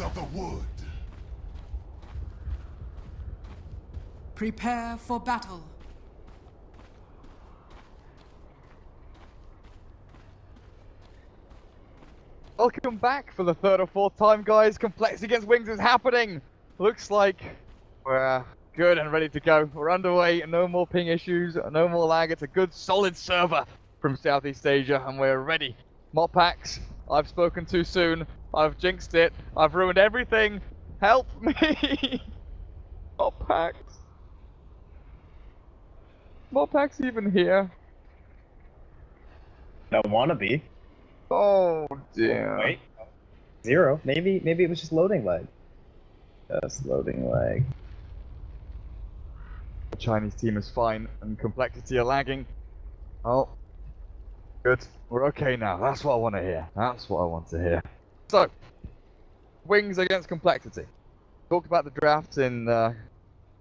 Knights of the Wood. Prepare for battle. Welcome back for the third or fourth time, guys. Complexity against Wings is happening. Looks like we're good and ready to go. We're underway. No more ping issues. No more lag. It's a good, solid server from Southeast Asia, and we're ready. Mod packs. I've spoken too soon. I've jinxed it. I've ruined everything. Help me. Mod packs. Mod packs even here? Don't wanna be. Oh dear. Wait. 0. Maybe it was just loading lag. Just loading lag. The Chinese team is fine, and Complexity are lagging. Oh. Good. We're okay now. That's what I want to hear. That's what I want to hear. So, Wings against Complexity. Talked about the draft in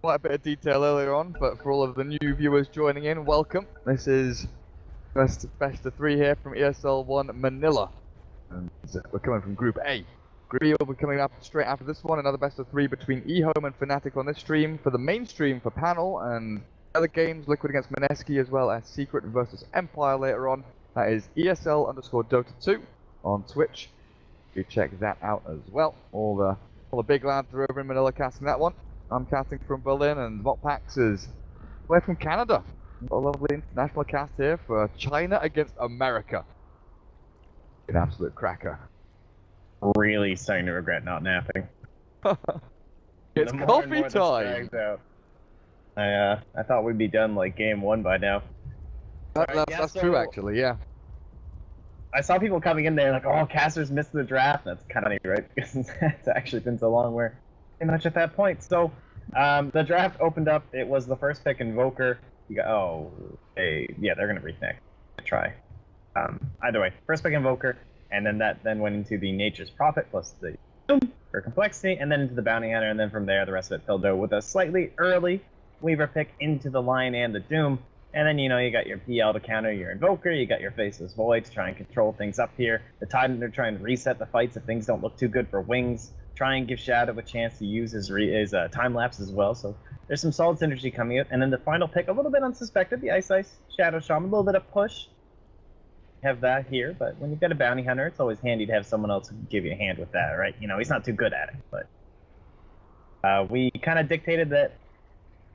quite a bit of detail earlier on, but for all of the new viewers joining in, welcome. This is best of 3 here from ESL 1 Manila. And we're coming from Group A. Group B will be coming up straight after this one. Another best of 3 between eHome and Fnatic on this stream. For the main stream for panel and other games, Liquid against Mineski, as well as Secret versus Empire later on. That is ESL_Dota2 on Twitch. You check that out as well. All the big lads are over in Manila casting that one. I'm casting from Berlin, and Motpax is away from Canada. A lovely international cast here for China against America. An absolute cracker. Really starting to regret not napping. It's coffee time! I thought we'd be done like game 1 by now. That's true, actually, yeah. I saw people coming in there like, oh, Casters missed the draft. That's kind of funny, right? Because it's actually been so long we're pretty much at that point. So, the draft opened up. It was the first pick Invoker. You got, yeah, they're gonna reconnect. Try. Either way, first pick Invoker, and then that went into the Nature's Prophet plus the Doom for Complexity, and then into the Bounty Hunter, and then from there the rest of it filled out with a slightly early Weaver pick into the Lion and the Doom. And then, you know, you got your PL to counter your Invoker, you got your Faceless Void to try and control things up here. The Titan, they're trying to reset the fights if things don't look too good for Wings. Try and give Shadow a chance to use his time-lapse as well. So there's some solid synergy coming out. And then the final pick, a little bit unsuspected, the Ice Shadow Shaman, a little bit of push. Have that here, but when you've got a Bounty Hunter, it's always handy to have someone else who can give you a hand with that, right? You know, he's not too good at it, but we kind of dictated that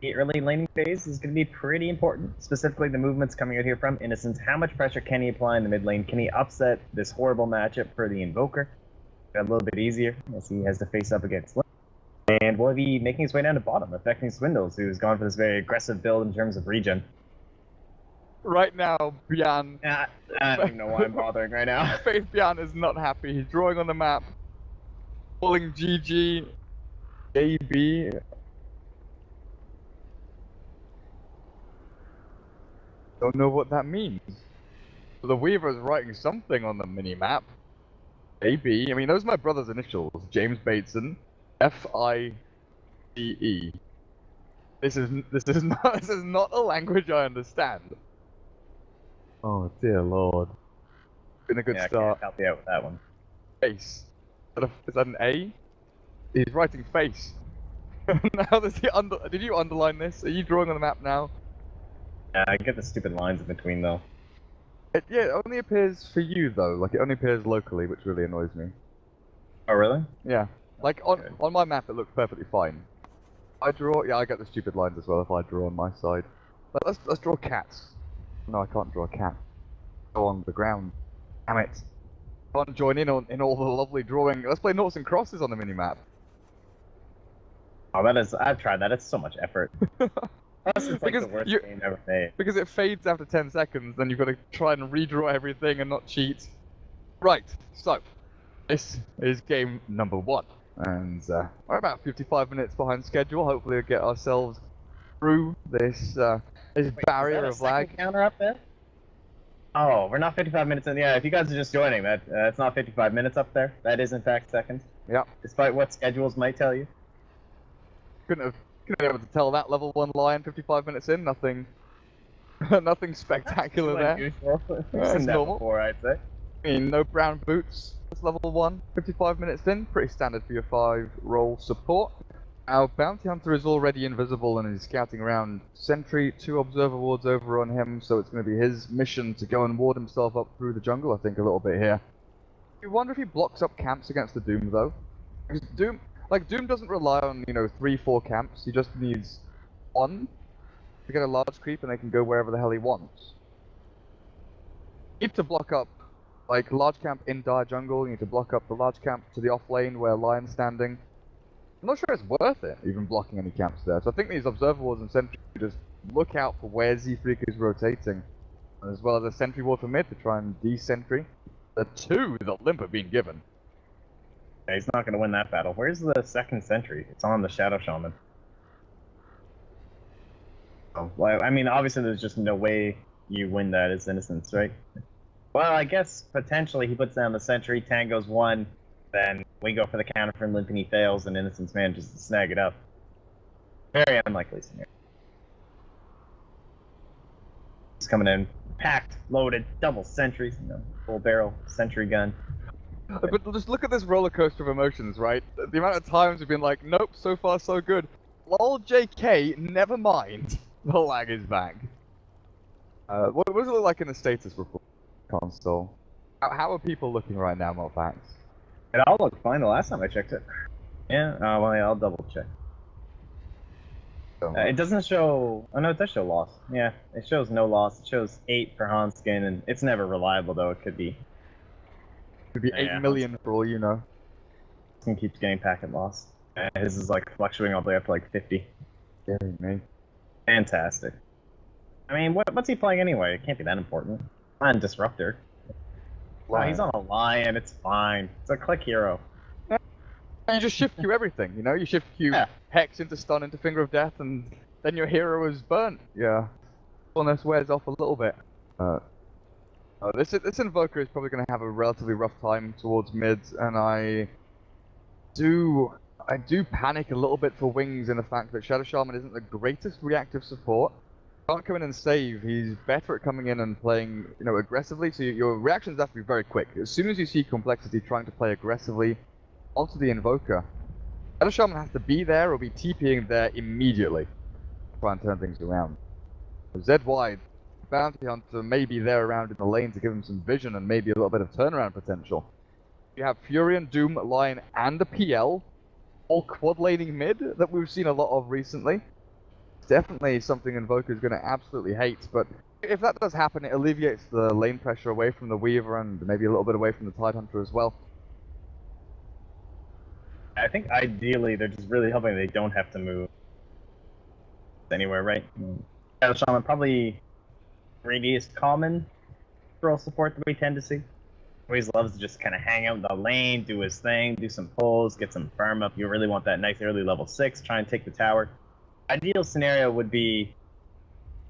the early laning phase is going to be pretty important, specifically the movements coming out here from Innocence. How much pressure can he apply in the mid lane? Can he upset this horrible matchup for the Invoker? A little bit easier as he has to face up against Link. And will he be making his way down to bottom, affecting Swindles, who's gone for this very aggressive build in terms of regen? Right now, Bian... I don't even know why I'm bothering right now. Faith Bian is not happy. He's drawing on the map, calling GG, AB... Don't know what that means. But the Weaver's writing something on the mini-map. AB, I mean, those are my brother's initials. James Bateson, FICE. This is not a language I understand. Oh dear lord. Been a good start. I can't help you out with that one. Face. Is that an A? He's writing face. Now does he did you underline this? Are you drawing on the map now? Yeah, I get the stupid lines in between though. Yeah, it only appears for you though. Like it only appears locally, which really annoys me. Oh really? Yeah. Like on my map, it looks perfectly fine. I get the stupid lines as well if I draw on my side. But let's draw cats. No, I can't draw a cat. Go on the ground. Damn it. I can't join in on all the lovely drawing. Let's play noughts and crosses on the minimap. Oh, I've tried that. It's so much effort. Plus, it's like the worst game ever made. Because it fades after 10 seconds, then you've got to try and redraw everything and not cheat. Right, so this is game number 1. And we're about 55 minutes behind schedule. Hopefully we'll get ourselves through this barrier of lag. Counter up there? Oh, we're not 55 minutes in. Yeah, if you guys are just joining, that's not 55 minutes up there. That is in fact seconds. Yeah. Despite what schedules might tell you. Couldn't be able to tell that level 1 lion 55 minutes in. Nothing spectacular there. I've seen that normal. before, I'd say. I mean, no brown boots. That's level 1. 55 minutes in, pretty standard for your 5-role support. Our bounty hunter is already invisible and is scouting around. Sentry, 2 observer wards over on him, so it's going to be his mission to go and ward himself up through the jungle, I think, a little bit here. You wonder if he blocks up camps against the Doom, though. Because Doom doesn't rely on, 3, 4 camps. He just needs 1 to get a large creep and they can go wherever the hell he wants. You need to block up, large camp in dire jungle. You need to block up the large camp to the off lane where Lion's standing. I'm not sure it's worth it, even blocking any camps there. So I think these observer wards and sentry just look out for where Z-Freak is rotating, as well as a sentry ward for mid to try and de-sentry. The 2 that Limp have been given. Yeah, he's not going to win that battle. Where's the second sentry? It's on the Shadow Shaman. Oh, well, I mean, obviously there's just no way you win that as Innocence, right? Well, I guess potentially he puts down the sentry, Tango's 1, then we go for the counter from Limp and he fails, and Innocence manages to snag it up. Very unlikely scenario. He's coming in packed, loaded, double sentries, full barrel sentry gun. But just look at this roller coaster of emotions, right? The amount of times we've been like, nope, so far so good. Lol, JK, never mind. The lag is back. What does it look like in the status report console? How are people looking right now, Mofax? It all looked fine the last time I checked it. Yeah, well, yeah, I'll double check. It doesn't show... Oh, no, it does show loss. Yeah, it shows no loss. It shows 8 for Hanskin, and it's never reliable, though. It could be... Could be 8 million for all you know. Hanskin keeps getting packet loss. His is, fluctuating all the way up to, 50. Scary me. Fantastic. I mean, what's he playing anyway? It can't be that important. On Disruptor. Wow, he's on a Lion. It's fine. It's a click hero. And you just shift Q everything, You shift Q Hex into Stun into Finger of Death, and then your hero is burnt. Yeah. Fullness wears off a little bit. This Invoker is probably going to have a relatively rough time towards mids, and I do panic a little bit for Wings in the fact that Shadow Shaman isn't the greatest reactive support. Can't come in and save. He's better at coming in and playing, aggressively. So your reactions have to be very quick. As soon as you see Complexity trying to play aggressively onto the Invoker, Shadow Shaman has to be there or be TPing there immediately to try and turn things around. ZY, Bounty Hunter may be there around in the lane to give him some vision and maybe a little bit of turnaround potential. You have Furion, Doom, Lion, and the PL, all quad laning mid that we've seen a lot of recently. Definitely something Invoker's going to absolutely hate, but if that does happen, it alleviates the lane pressure away from the Weaver and maybe a little bit away from the Tidehunter as well. I think ideally they're just really hoping they don't have to move anywhere, right? Shadow Shaman probably greediest common role support that we tend to see. Always loves to just kind of hang out in the lane, do his thing, do some pulls, get some farm up. You really want that nice early level 6, try and take the tower. Ideal scenario would be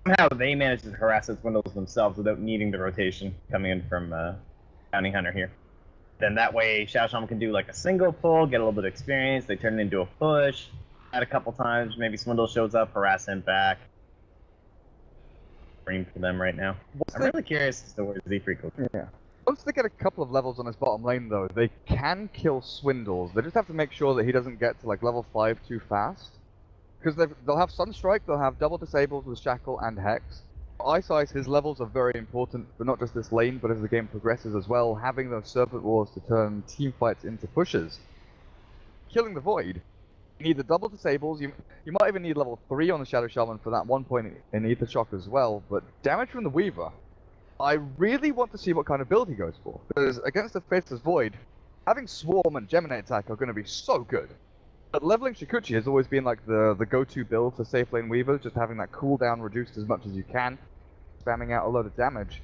somehow they manage to harass its windows themselves without needing the rotation coming in from Bounty Hunter here. Then that way Shadow Shaman can do a single pull, get a little bit of experience, they turn it into a push, add a couple times, maybe Swindle shows up, harass him back. Green for them right now. I'm really curious as to where Z-Freak goes. Yeah. Once they get a couple of levels on his bottom lane though, they can kill Swindles. They just have to make sure that he doesn't get to level 5 too fast. Because they'll have Sunstrike, they'll have double disables with Shackle and Hex. For Ice, his levels are very important for not just this lane, but as the game progresses as well, having those Serpent Wars to turn team fights into pushes. Killing the Void. You need the double disables, you might even need level 3 on the Shadow Shaman for that 1 point in Ether Shock as well, but damage from the Weaver, I really want to see what kind of build he goes for. Because against the Faceless Void, having Swarm and Geminate attack are going to be so good. But leveling Shikuchi has always been the go-to build for safe lane Weavers, just having that cooldown reduced as much as you can, spamming out a load of damage.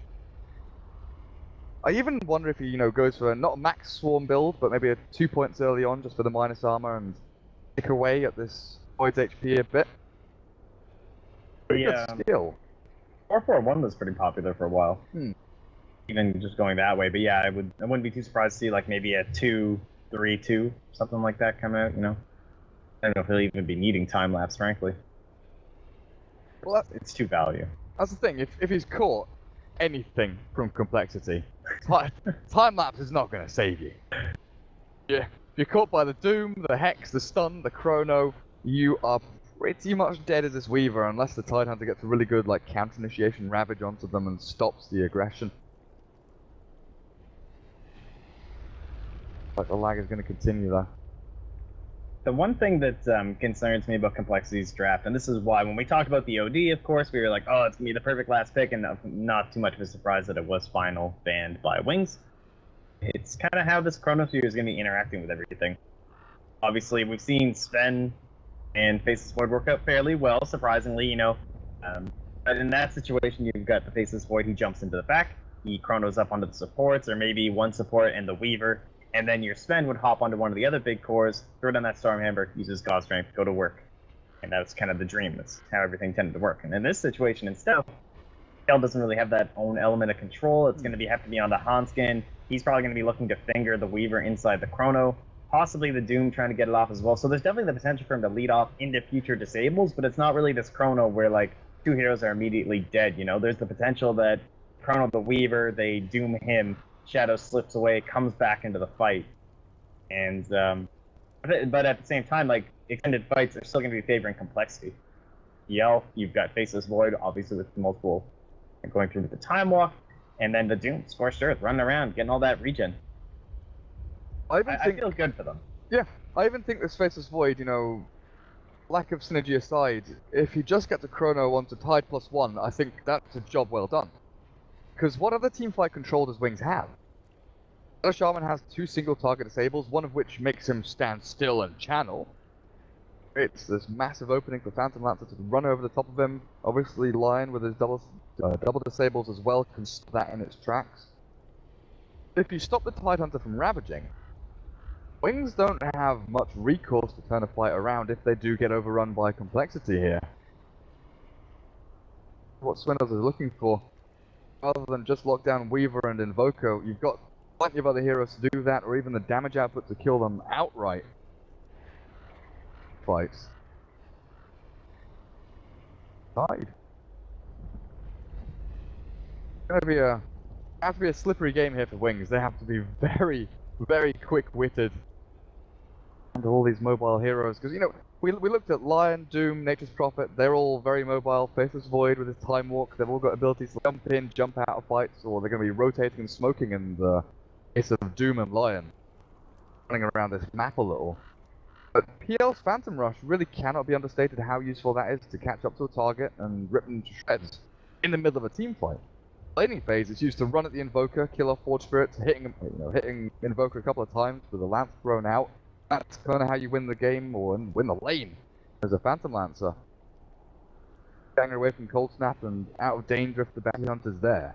I even wonder if he, goes for not a max Swarm build, but maybe a 2 points early on just for the minus armor and pick away at this Void's HP a bit. Pretty good skill. 441 was pretty popular for a while. Even just going that way, but yeah, I wouldn't be too surprised to see maybe a 2-3-2, something like that come out, I don't know if he'll even be needing time lapse, frankly. Well, it's 2 value. That's the thing, if he's caught, anything from complexity. Time lapse is not going to save you. Yeah, if you're caught by the Doom, the Hex, the Stun, the Chrono, you are pretty much dead as this Weaver unless the Tidehunter gets a really good like counter initiation Ravage onto them and stops the aggression. Like the lag is going to continue there. The one thing that concerns me about Complexity's draft, and this is why when we talked about the OD, of course, we were like, oh, it's going to be the perfect last pick, and not too much of a surprise that it was final banned by Wings. It's kind of how this Chronosphere is going to be interacting with everything. Obviously, we've seen Sven and Faceless Void work out fairly well, surprisingly, you know. But in that situation, you've got the Faceless Void, he jumps into the back, he Chronos up onto the supports, or maybe one support and the Weaver, and then your Sven would hop onto one of the other big cores, throw down that Stormhammer, uses God Strength, go to work. And that's kind of the dream. That's how everything tended to work. And in this situation, instead, coL doesn't really have that own element of control. It's going to have to be on the Hanskin. He's probably going to be looking to finger the Weaver inside the Chrono, possibly the Doom trying to get it off as well. So there's definitely the potential for him to lead off into future disables, but it's not really this Chrono where, like, two heroes are immediately dead, you know? There's the potential that Chrono the Weaver, they Doom him, Shadow slips away, comes back into the fight. And, but at the same time, like, extended fights are still going to be favoring Complexity. EL, you've got Faceless Void, obviously with multiple going through with the Time Walk, and then the Doom, Scorched Earth, running around, getting all that regen. I feel good for them. Yeah, I even think this Faceless Void, you know, lack of synergy aside, if you just get the Chrono onto Tide +1, I think that's a job well done. Because what other teamfight control does Wings have? The Shaman has 2 single target disables, one of which makes him stand still and channel. It's this massive opening for Phantom Lancer to run over the top of him. Obviously, Lion with his double disables as well can stop that in its tracks. If you stop the Tidehunter from ravaging, Wings don't have much recourse to turn a fight around if they do get overrun by Complexity here. What Swindles is looking for, rather than just lock down Weaver and Invoker, you've got plenty of other heroes to do that, or even the damage output to kill them outright. Fights. Tide. It's gonna be a slippery game here for Wings. They have to be very, very quick-witted and all these mobile heroes, because you know we looked at Lion, Doom, Nature's Prophet. They're all very mobile. Faceless Void with his Time Walk. They've all got abilities to jump in, jump out of fights, or they're going to be rotating and smoking in the case of Doom and Lion, running around this map a little. But PL's Phantom Rush really cannot be understated how useful that is to catch up to a target and rip them to shreds in the middle of a team fight. Laning phase is used to run at the Invoker, kill off Forge Spirits, hitting Invoker a couple of times with a Lance thrown out. That's kind of how you win the game, or win the lane, as a Phantom Lancer. Getting away from Cold Snap and out of danger if the bounty hunter's there.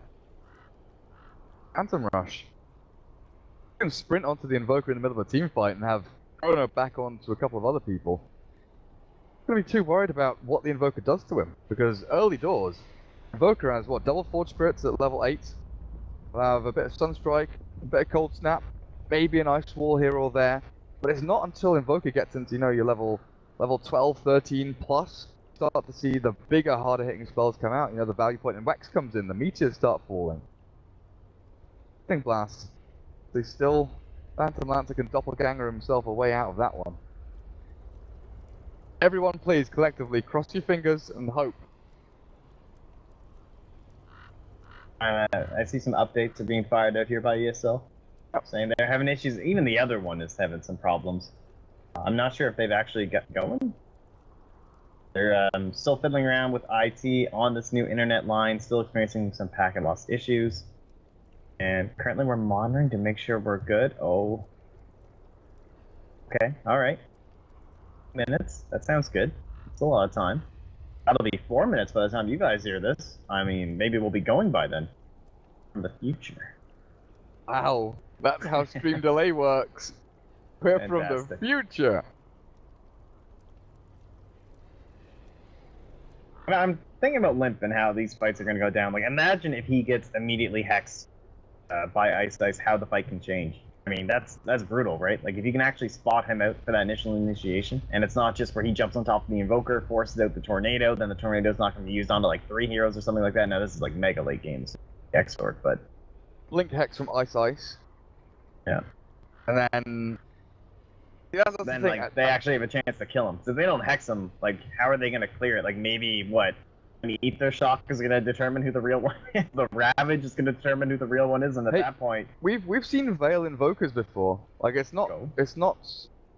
Phantom Rush. You can sprint onto the Invoker in the middle of a team fight and have Chrono back onto a couple of other people. I'm not be too worried about what the Invoker does to him, because early doors, Invoker has what, double Forge Spirits at level 8. We'll have a bit of Sunstrike, a bit of Cold Snap, maybe an Ice Wall here or there. But it's not until Invoker gets into, you know, your level 12, 13 plus, start to see the bigger, harder hitting spells come out. You know, the value point in Wax comes in, the meteors start falling. Thing Blast. They still, Phantom Lancer can doppelganger himself a way out of that one. Everyone please, collectively, cross your fingers and hope. I see some updates are being fired out here by ESL. Saying they're having issues. Even the other one is having some problems. I'm not sure if they've actually got going. They're still fiddling around with IT on this new internet line, still experiencing some packet loss issues. And currently we're monitoring to make sure we're good. Oh. Okay, alright. Minutes. That sounds good. It's a lot of time. That'll be 4 minutes by the time you guys hear this. I mean, maybe we'll be going by then. From the future. Wow. That's how stream delay works. We're Fantastic. from the future. I'm thinking about Limp and how these fights are going to go down. Like, imagine if he gets immediately hexed by Ice, how the fight can change. I mean, that's brutal, right? Like, if you can actually spot him out for that initial initiation, and it's not just where he jumps on top of the Invoker, forces out the Tornado, then the Tornado's not going to be used onto, like, 3 heroes or something like that. No, this is, like, mega late games. Exort, but Blink Hex from Ice. yeah. And then... Yeah, that's Then the thing. like they actually have a chance to kill him. So if they don't hex him, like how are they gonna clear it? Like maybe what? The Ether Shock is gonna determine who the real one is. The Ravage is gonna determine who the real one is, and at that point, We've seen Veil Invokers before. Like it's not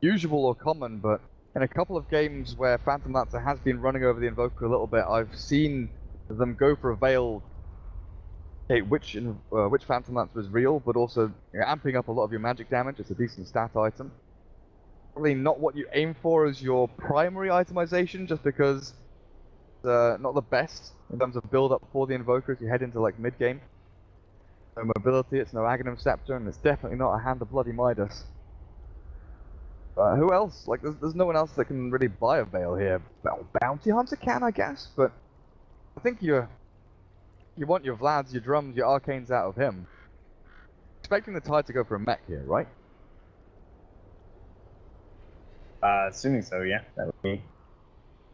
usual or common, but in a couple of games where Phantom Lancer has been running over the Invoker a little bit, I've seen them go for a Veil. Okay, which Phantom Lancer is real, but also amping up a lot of your magic damage. It's a decent stat item. Probably not what you aim for as your primary itemization, just because it's not the best in terms of build up for the Invoker as you head into like mid game. No mobility, it's no Aghanim Scepter, and it's definitely not a Hand of Bloody Midas. Who else? Like, there's no one else that can really buy a Veil here. Well, Bounty Hunter can, I guess, but I think you want your Vlads, your Drums, your Arcanes out of him. Expecting the Tide to go for a mech here, right? assuming so, yeah, that would be.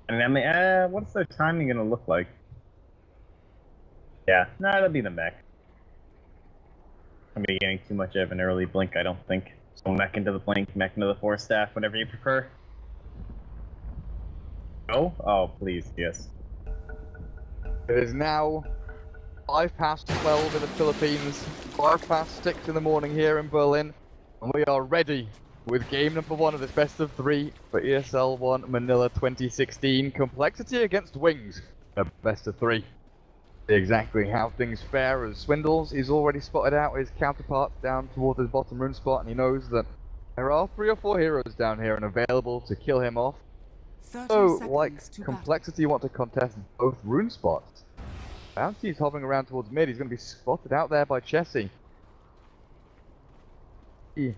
And I mean, what's their timing gonna look like? Yeah, no, that'll be the mech. I'm gonna be getting too much of an early blink, I don't think. So mech into the blink, mech into the Force Staff, whatever you prefer. No? Oh, please, yes. It is now 12:05 in the Philippines, 6:05 in the morning here in Berlin, and we are ready with game number 1 of this best of 3 for ESL 1 Manila 2016. Complexity against Wings, a best of 3. Exactly how things fare as Swindles. He's already spotted out his counterparts down towards his bottom rune spot, and he knows that there are 3 or 4 heroes down here and available to kill him off. So, like Complexity want to contest both rune spots. Bounty's hovering around towards mid. He's going to be spotted out there by Chessie. An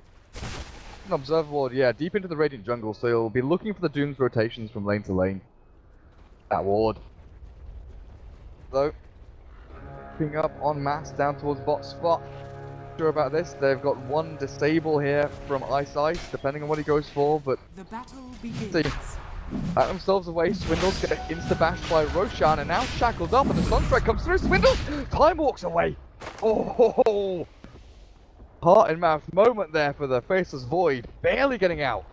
Observer Ward, yeah, deep into the Radiant Jungle, so he'll be looking for the Doom's rotations from lane to lane. That ward. Though, picking up en masse down towards bot spot. Not sure about this. They've got 1 disable here from Ice, depending on what he goes for, but the battle begins. See, back themselves away. Swindles get insta-bashed by Roshan, and now shackled up, and the Sunstrike comes through. Swindles! Time walks away! Oh! Heart and mouth moment there for the Faceless Void, barely getting out.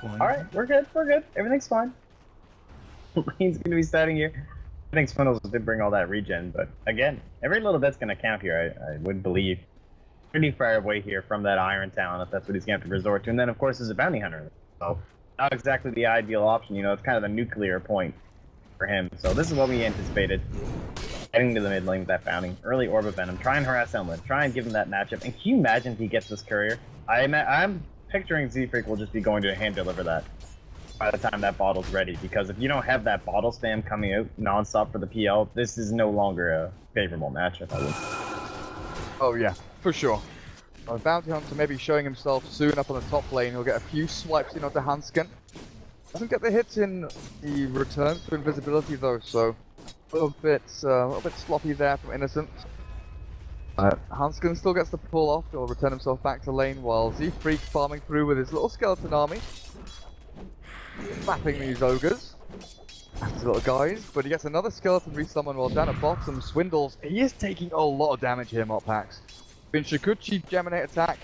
Alright, we're good, everything's fine. Lane's gonna be starting here. I think Swindles did bring all that regen, but again, every little bit's gonna count here, I would believe. Pretty far away here from that Iron Talon, if that's what he's gonna have to resort to. And then, of course, there's a Bounty Hunter. So, not exactly the ideal option, you know, it's kind of the nuclear point for him. So this is what we anticipated. Getting to the mid lane with that Bounty. Early Orb of Venom. Try and harass Emlyn. Try and give him that matchup. And can you imagine if he gets this courier? I'm picturing Z-Freak will just be going to hand deliver that by the time that bottle's ready. Because if you don't have that bottle spam coming out non-stop for the PL, this is no longer a favorable matchup, I would. Oh yeah, for sure. Bounty Hunter maybe showing himself soon up on the top lane. He'll get a few swipes in onto Hanskin. Doesn't get the hits in. He returns to invisibility though, so a little bit sloppy there from Innocent. Hanskin still gets the pull off. He'll return himself back to lane while Z-Freak farming through with his little skeleton army, slapping these ogres. Nasty little guys, but he gets another skeleton resummon while down at bottom. Swindles. He is taking a lot of damage here, Moppax. In Shikuchi Geminate attack,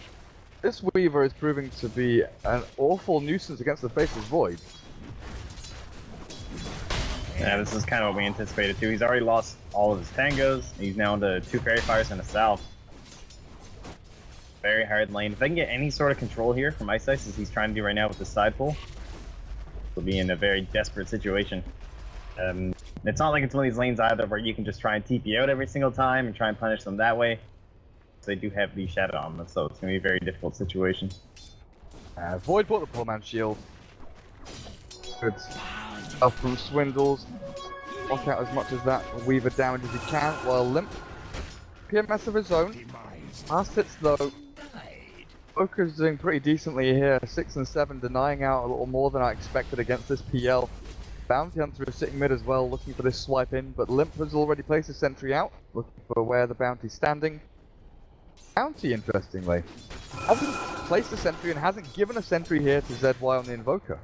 this Weaver is proving to be an awful nuisance against the Faceless Void. Yeah, this is kind of what we anticipated too. He's already lost all of his tangos. He's now into 2 Fairy Fires and a Salve. Very hard lane. If they can get any sort of control here from Ice, as he's trying to do right now with the side pull, he'll be in a very desperate situation. It's not like it's one of these lanes either where you can just try and TP out every single time and try and punish them that way. They do have the Shadow on them, so it's going to be a very difficult situation. Void bought the Poor Man's Shield. Good stuff from Swindles. Knock out as much of that Weaver damage as he can, while Limp PMS of his own. Last hits though. Joker's doing pretty decently here, 6 and 7, denying out a little more than I expected against this PL. Bounty Hunter is sitting mid as well, looking for this swipe in, but Limp has already placed a sentry out, looking for where the Bounty's standing. Bounty, interestingly, hasn't placed a sentry and hasn't given a sentry here to ZY on the Invoker.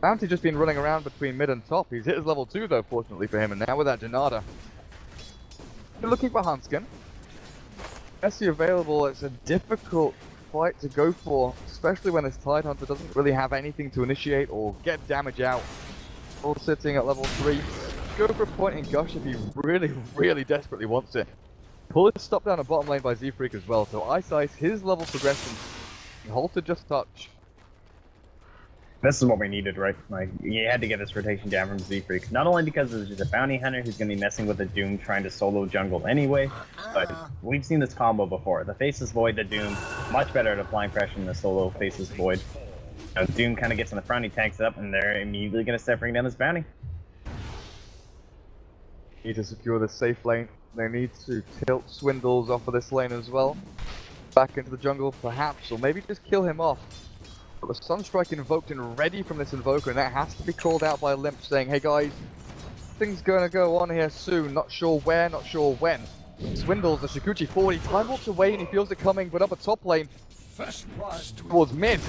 Bounty just been running around between mid and top. He's hit his level 2 though, fortunately for him, and now with that Janada. They're looking for Hanskin. Messi available, it's a difficult fight to go for, especially when this Tidehunter doesn't really have anything to initiate or get damage out. All sitting at level 3. Go for a point in Gush if he really desperately wants it. Pull his stop down a bottom lane by Z-Freak as well, so Ice, his level progression, he halted just touch. This is what we needed, right? Like, you had to get this rotation down from Z-Freak. Not only because there's just a bounty hunter who's going to be messing with the Doom trying to solo jungle anyway, but we've seen this combo before. The Faceless Void, the Doom, much better at applying pressure than the solo Faceless Void. Doom kind of gets in the front, he tanks it up, and they're immediately going to start bringing down this bounty. Need to secure the safe lane. They need to tilt Swindles off of this lane as well. Back into the jungle, perhaps, or maybe just kill him off. But the Sunstrike invoked and ready from this Invoker, and that has to be called out by Limp, saying, hey guys, things gonna go on here soon, not sure where, not sure when. Swindles, the Shikuchi forward, he time walks away and he feels it coming, but up a top lane, towards mid.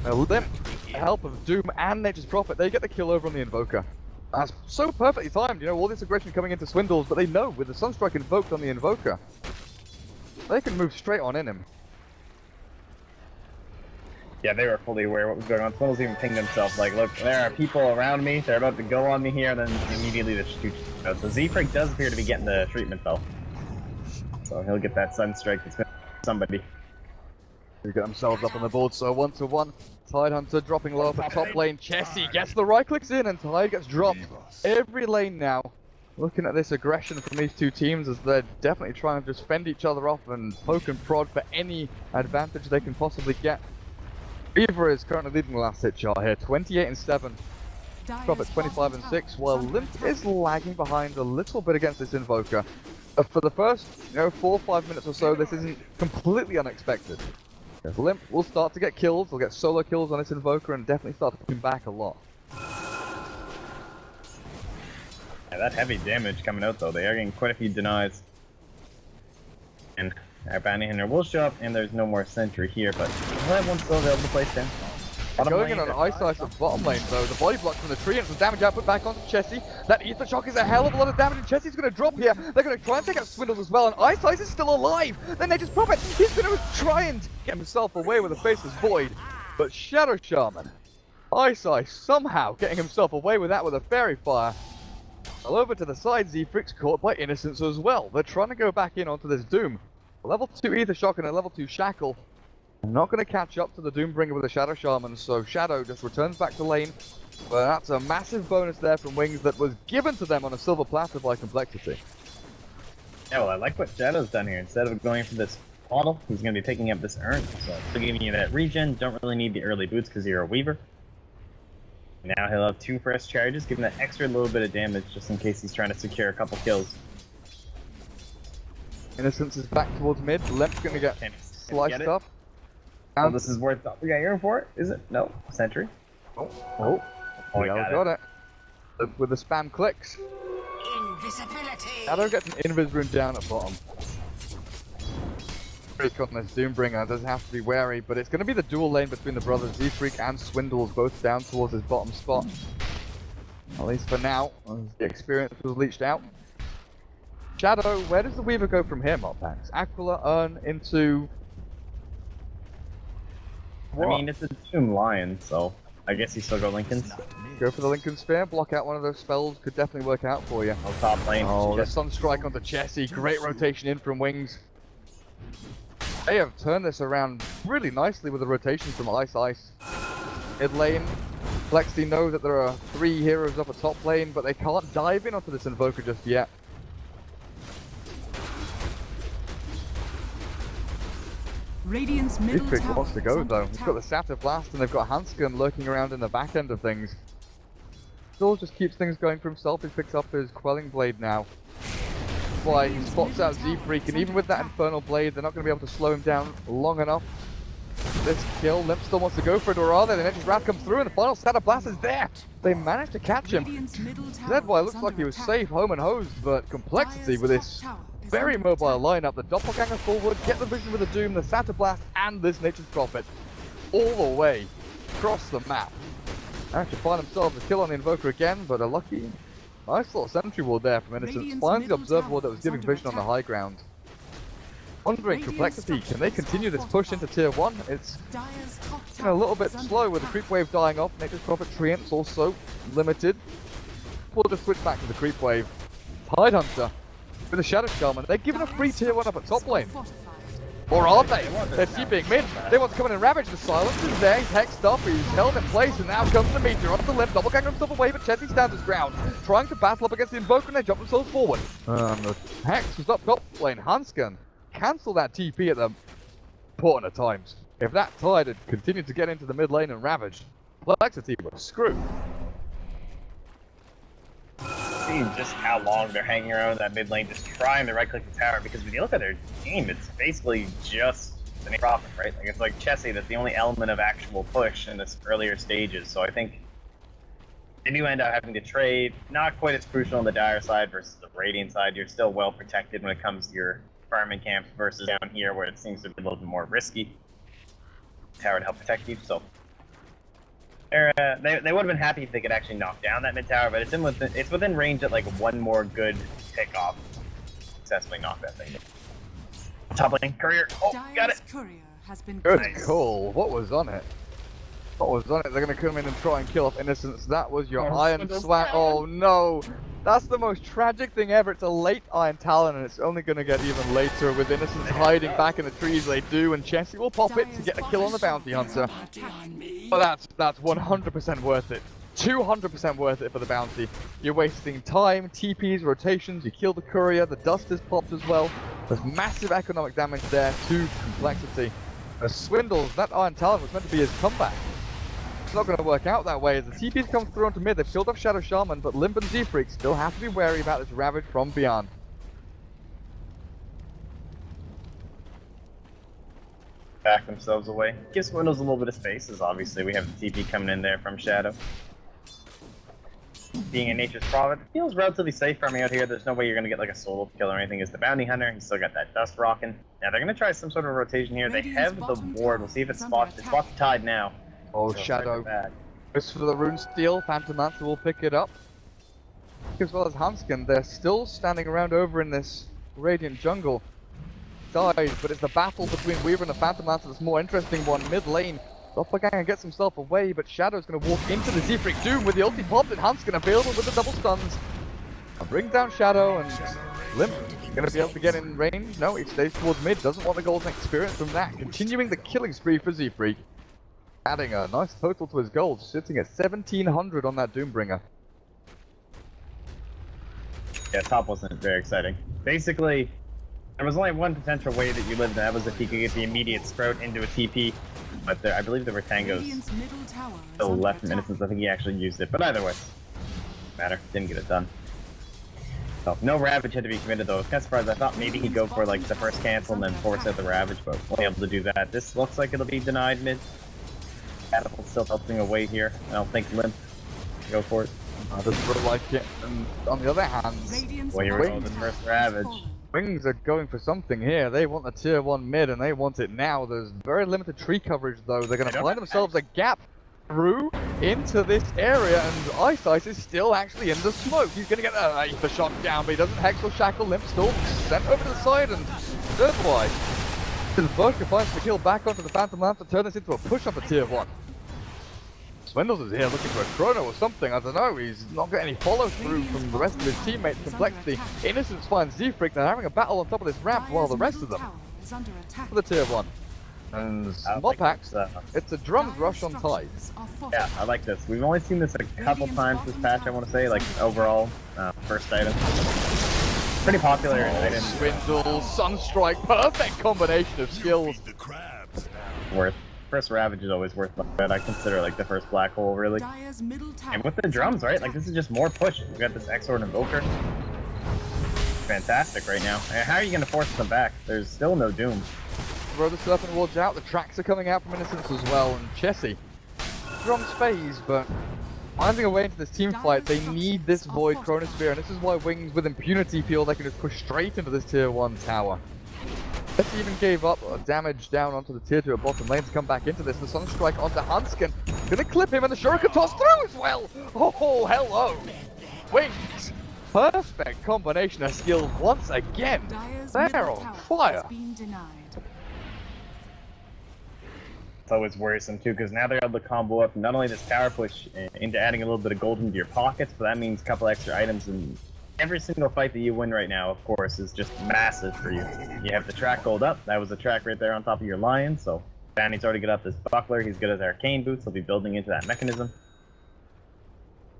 Limp, the help of Doom and Nature's Prophet, they get the kill over on the Invoker. That's so perfectly timed, you know, all this aggression coming into Swindles, but they know with the Sunstrike invoked on the Invoker, they can move straight on in him. Yeah, they were fully aware of what was going on. Swindles even pinged himself, like, look, there are people around me, they're about to go on me here, and then immediately the Shikuchi. So Z-Freak does appear to be getting the treatment though. So he'll get that Sunstrike that's been somebody. They get themselves up on the board, so 1-1. Tidehunter dropping low up at top lane. Chessie gets the right clicks in and Tide gets dropped. Every lane now. Looking at this aggression from these two teams as they're definitely trying to just fend each other off and poke and prod for any advantage they can possibly get. Beaver is currently leading the last hit chart here, 28-7. Prophet 25-6, while Limp is lagging behind a little bit against this Invoker. For the first, 4 or 5 minutes or so, this isn't completely unexpected. Limp will start to get kills, will get solo kills on this Invoker and definitely start to push him back a lot. Yeah, that heavy damage coming out though, they are getting quite a few denies. And our bounty hunter will show up and there's no more sentry here, but we'll have one still available to place down. Going in on Ice at bottom lane though, the body block from the tree and some damage output back onto Chessie. That Ether Shock is a hell of a lot of damage and Chessie's going to drop here. They're going to try and take out Swindles as well, and Ice is still alive. Then they just Prophet, he's going to try and get himself away with a Faceless Void. But Shadow Shaman, Ice somehow getting himself away with that with a Fairy Fire. Well, over to the side, Z-Freak's caught by Innocence as well. They're trying to go back in onto this Doom. Level 2 Ether Shock and a level 2 Shackle. Not going to catch up to the Doombringer with the Shadow Shaman, so Shadow just returns back to lane. But that's a massive bonus there from Wings that was given to them on a silver platter by Complexity. Yeah, well, I like what Shadow's done here. Instead of going for this model, he's going to be picking up this urn. So giving you that regen, don't really need the early boots because you're a Weaver. Now he'll have 2 fresh charges, giving that extra little bit of damage just in case he's trying to secure a couple kills. Innocence is back towards mid. Lemp's going to get sliced up. Oh, this is worth doppelganger for it, is it? No. Sentry. Oh, yeah, got it. With the spam clicks. Invisibility. Shadow gets an invis rune down at bottom. Freak on this Doombringer does have to be wary, but it's going to be the dual lane between the brothers Z-Freak and Swindles, both down towards his bottom spot. At least for now, as the experience was leached out. Shadow, where does the Weaver go from here, Moppax? Aquila, Urn, into... What? I mean, it's a Doom Lion, so I guess you still go Lincoln's. Go for the Lincoln Spear, block out one of those spells, could definitely work out for you. Oh, top lane. Oh, the Sunstrike onto Chessie, great rotation in from Wings. They have turned this around really nicely with the rotation from Ice. Mid lane, Complexity know that there are 3 heroes up a top lane, but they can't dive in onto this Invoker just yet. Radiant's middle Z-Freak tower wants to go though. He's got the attack. Satyr Blast and they've got Hanskin lurking around in the back end of things. Still just keeps things going for himself. He picks up his Quelling Blade now. That's why he spots out Z-Freak, and even with that Infernal Blade, they're not going to be able to slow him down long enough. This kill, Limp still wants to go for it, or are they? The Nature's Wrath comes through and the final Satyr Blast is there! They managed to catch him. Zedwire looks like he was safe, home and hosed, but Complexity with this very mobile lineup, the Doppelganger forward, get the vision with the Doom, the Satyr Blast, and this Nature's Prophet all the way across the map. Actually find themselves a kill on the Invoker again, but a lucky, nice little sentry ward there from Innocence. Radiant's Finds the middle Observer ward that tower was is giving under vision on the attack. high ground. Wondering Radiant Complexity, can they continue this structures push into are tier 1? It's Dire's top been a little tower bit is under slow with the attack. creep wave dying off. Nature's Prophet Treant's also limited. We'll just switch back to the creep wave. Tidehunter with the Shadow Shaman. They're giving a free tier 1 up at top lane. Or are they? They're TPing mid. They want to come in and ravage. The silence is there. He's hexed up. He's held in place. And now comes the meteor off the limb. Double gang himself away, but Chessie stands his ground. Trying to battle up against the Invoker and they jump themselves forward. The Hex was up top lane. Hansken cancel that TP at the important of times. If that Tide had continued to get into the mid lane and ravaged, Complexity was screwed. See just how long they're hanging around that mid lane, just trying to right click the tower, because when you look at their team, it's basically just the profit, right? Like it's like Chessie, that's the only element of actual push in this earlier stages. So I think they do end up having to trade. Not quite as crucial on the Dire side versus the Radiant side. You're still well protected when it comes to your farming camps versus down here where it seems to be a little bit more risky. Tower to help protect you, so they would have been happy if they could actually knock down that mid tower, but it's within range that like one more good pick off successfully knock that thing. Top lane, courier. Oh, got it. Dire's courier has been Good killed. call. What was on it? What was on it? They're going to come in and try and kill off Innocence. That was your Iron Swag. Oh no! That's the most tragic thing ever. It's a late Iron Talon and it's only going to get even later with Innocence hiding back in the trees they do, and Chessie will pop it to get a kill on the Bounty Hunter. But that's 100% worth it. 200% worth it for the bounty. You're wasting time, TPs, rotations, you kill the courier, the dust is popped as well. There's massive economic damage there to Complexity. The Swindles, that Iron Talon was meant to be his comeback. It's not going to work out that way as the TPs come through onto mid. They've killed off Shadow Shaman, but Limp and Z-Freak still have to be wary about this ravage from beyond. Back themselves away. Gives Windows a little bit of space, as obviously we have the TP coming in there from Shadow. Being a Nature's Prophet, feels relatively safe farming out here. There's no way you're going to get like a solo kill or anything. Is the Bounty Hunter, he's still got that dust rocking. Now they're going to try some sort of rotation here. They have the ward. We'll see if it spots the Tide now. Oh, So Shadow. back. Goes for the Rune Steel. Phantom Lancer will pick it up. As well as Hansken, they're still standing around over in this Radiant jungle. Dies, but it's the battle between Weaver and the Phantom Lancer that's more interesting one. Mid lane, Doppelganger gets himself away, but Shadow's going to walk into the Z-Freak Doom with the ulti popped and Hansken available with the double stuns. And bring down Shadow and Limp. Going to be able to get in range? No, he stays towards mid, doesn't want the golden experience from that. Continuing the killing spree for Z-Freak. Adding a nice total to his gold, sitting at 1700 on that Doombringer. Yeah, top wasn't very exciting. Basically, there was only one potential way that you lived, and that was if you could get the immediate sprout into a TP. But I believe there were tangos Radiant's middle tower is still under left from attack. Innocence. I think he actually used it. But either way, matter. Didn't get it done. So, no Ravage had to be committed though. I was kind of surprised. I thought maybe he'd go for like the first cancel and then force out the Ravage, but wasn't able to do that. This looks like it'll be denied mid. Catapult still helping away here. I don't think Limp can go for it. I just feel like it. And on the other hand, Radiant's Well, here we go, bottom the tower first has Ravage. fallen. Wings are going for something here. They want the tier 1 mid and they want it now. There's very limited tree coverage though. They're going to find themselves a gap through into this area, and Ice is still actually in the smoke. He's going to get the shot down, but he doesn't hex or shackle. Limp still sent over to the side, and Dirtwise. His Berker finds the kill back onto the Phantom Lance to turn this into a push on the tier 1. Swindles is here looking for a chrono or something, I don't know. He's not got any follow through from the rest of his teammates. Complexity. Innocence finds Z-Freak. They're having a battle on top of this ramp while the rest of them Is under attack. for the tier 1. And Mopax, it's a drums rush on Tide. Yeah, I like this. We've only seen this a couple times this patch, I want to say, like overall, first item. Pretty popular item. Swindle, Sunstrike, perfect combination of skills. Worth. First Ravage is always worth that. I consider like the first Black Hole, really. Dire's middle tower And with the drums, right? Like, this is just more push. We got this X-Sword Invoker. Fantastic right now. And how are you going to force them back? There's still no Doom. Throw the Serpent Wards out, the tracks are coming out from Innocence as well, and Chessie. Drums phase, but finding a way into this team fight, they need this Void Chronosphere, and this is why Wings with impunity feel they can just push straight into this tier 1 tower. Chessie even gave up damage down onto the tier 2 at bottom lane to come back into this. The Sunstrike onto Hansken. Gonna clip him and the Shuriken toss through as well! Oh, hello! Wings! Perfect combination of skills once again! Dire's They're middle on tower fire! has been denied. It's always worrisome too, because now they're able to combo up not only this power push into adding a little bit of gold into your pockets, but that means a couple extra items, and every single fight that you win right now, of course, is just massive for you. You have the track gold up, that was a track right there on top of your lion, so Danny's already got up this buckler, he's good as arcane boots, he'll be building into that mechanism.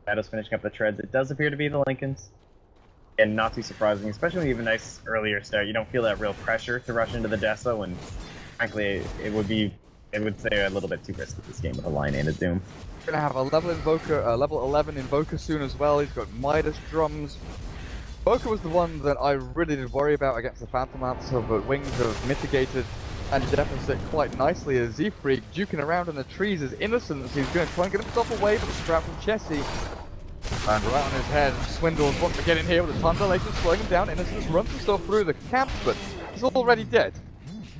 Shadow's finishing up the treads, it does appear to be the Lincolns. And not too surprising, especially when you have a nice earlier start, you don't feel that real pressure to rush into the Deso, and frankly, it would say a little bit too risky this game with a line and a Doom. Gonna have a level invoker, level 11 invoker soon as well. He's got Midas drums. Invoker was the one that I really did worry about against the Phantom Lancer, but Wings have mitigated and deficit quite nicely as Z-Freak duking around in the trees is innocent. He's going to try and get himself away, but the strap from Chessie. And right on his head, Swindles wants to get in here with a ton of dilation, slowing him down. Innocence runs himself through the camp, but he's already dead.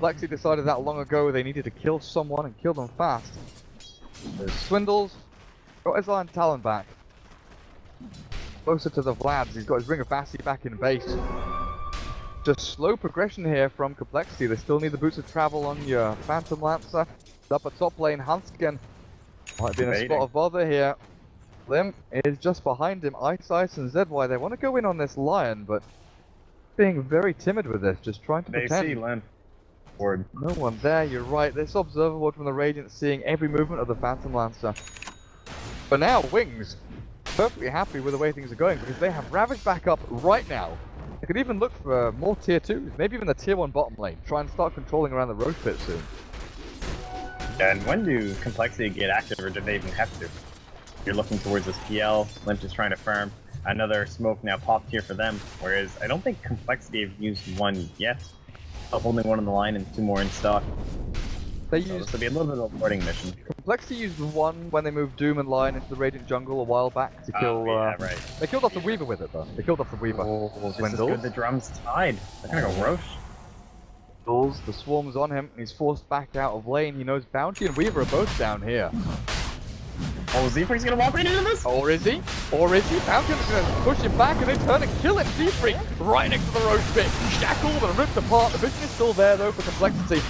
Lexi decided that long ago they needed to kill someone and kill them fast. Swindles got his Iron Talon back. Closer to the Vlads, he's got his Ring of Vassie back in base. Just slow progression here from Complexity. They still need the boots of travel on your Phantom Lancer. Up at top lane, Hansken might be in a spot of bother here. Lim is just behind him. Ice and ZY, they want to go in on this Lion, but being very timid with this, just trying to pretend. They see Lim. Word. No one there, you're right. This Observer Ward from the Radiant seeing every movement of the Phantom Lancer. But now, Wings, perfectly happy with the way things are going because they have Ravage back up right now. They could even look for more tier 2s, maybe even the tier 1 bottom lane. Try and start controlling around the Roach Pit soon. And when do Complexity get active, or do they even have to? You're looking towards this PL, Limp is trying to farm. Another smoke now popped here for them, whereas I don't think Complexity have used one yet. Holding one on the line and 2 more in stock. They So used this will be a little bit of a boarding mission. Complexity used one when they moved Doom and Lion into the Radiant jungle a while back to kill. Yeah, right. They killed off the Weaver with it though. They killed off the Weaver. This is Swindles. good. The drum's tied. They're gonna go Roche. Swindles. The swarm's on him. He's forced back out of lane. He knows Bounty and Weaver are both down here. Oh, Z-Freak's gonna walk right into this? Or is he? Or is he? Bounty's gonna push him back and then turn and kill him. Z-Freak right next to the Roach Pit. Shackled and ripped apart. The vision is still there though for Complexity.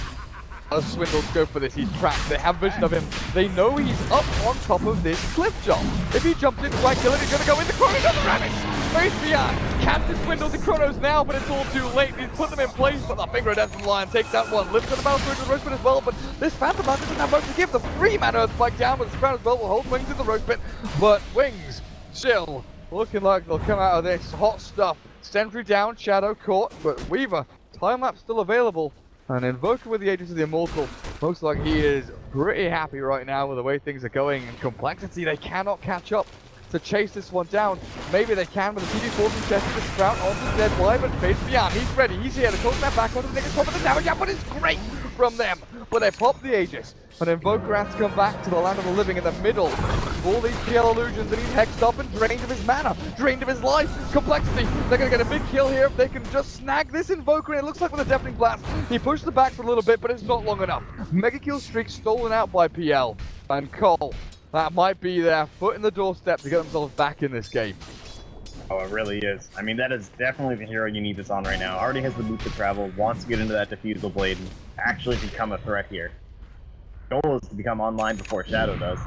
As Swindles go for this, he's trapped. They have vision of him. They know he's up on top of this cliff jump. If he jumps in to try and kill it, he's gonna go in the Chronos on the Ravage. Face beyond. Catches Swindles and Chronos now, but it's all too late. He's put them in place, but the Finger of Death from Lion takes that one. Lifts the bounce through to the Roach Pit as well, but this Phantom Lancer doesn't have much to give. The 3-man Earthspike down with the crown as well will hold Wings in the Roach Pit, but Wings still looking like they'll come out of this hot stuff. Sentry down, Shadow caught, but Weaver, time lapse still available. And Invoker with the Agents of the Immortal looks like he is pretty happy right now with the way things are going. And Complexity, they cannot catch up to chase this one down. Maybe they can with the TD4 from Chester to sprout onto ZY, but Face Beyond, he's ready, he's here to close that back onto the niggas top of the damage out, but it's great from them. But they pop the Aegis, and Invoker has to come back to the land of the living in the middle of all these PL illusions, and he's hexed up and drained of his mana, drained of his life. Complexity, they're gonna get a big kill here if they can just snag this Invoker, and it looks like with a Deafening Blast, he pushed the back for a little bit, but it's not long enough. Mega kill streak stolen out by PL, and coL. That might be their foot in the doorstep to get themselves back in this game. Oh, it really is. I mean, that is definitely the hero you need this on right now. Already has the boots to travel, wants to get into that diffusal blade and actually become a threat here. Goal is to become online before Shadow does.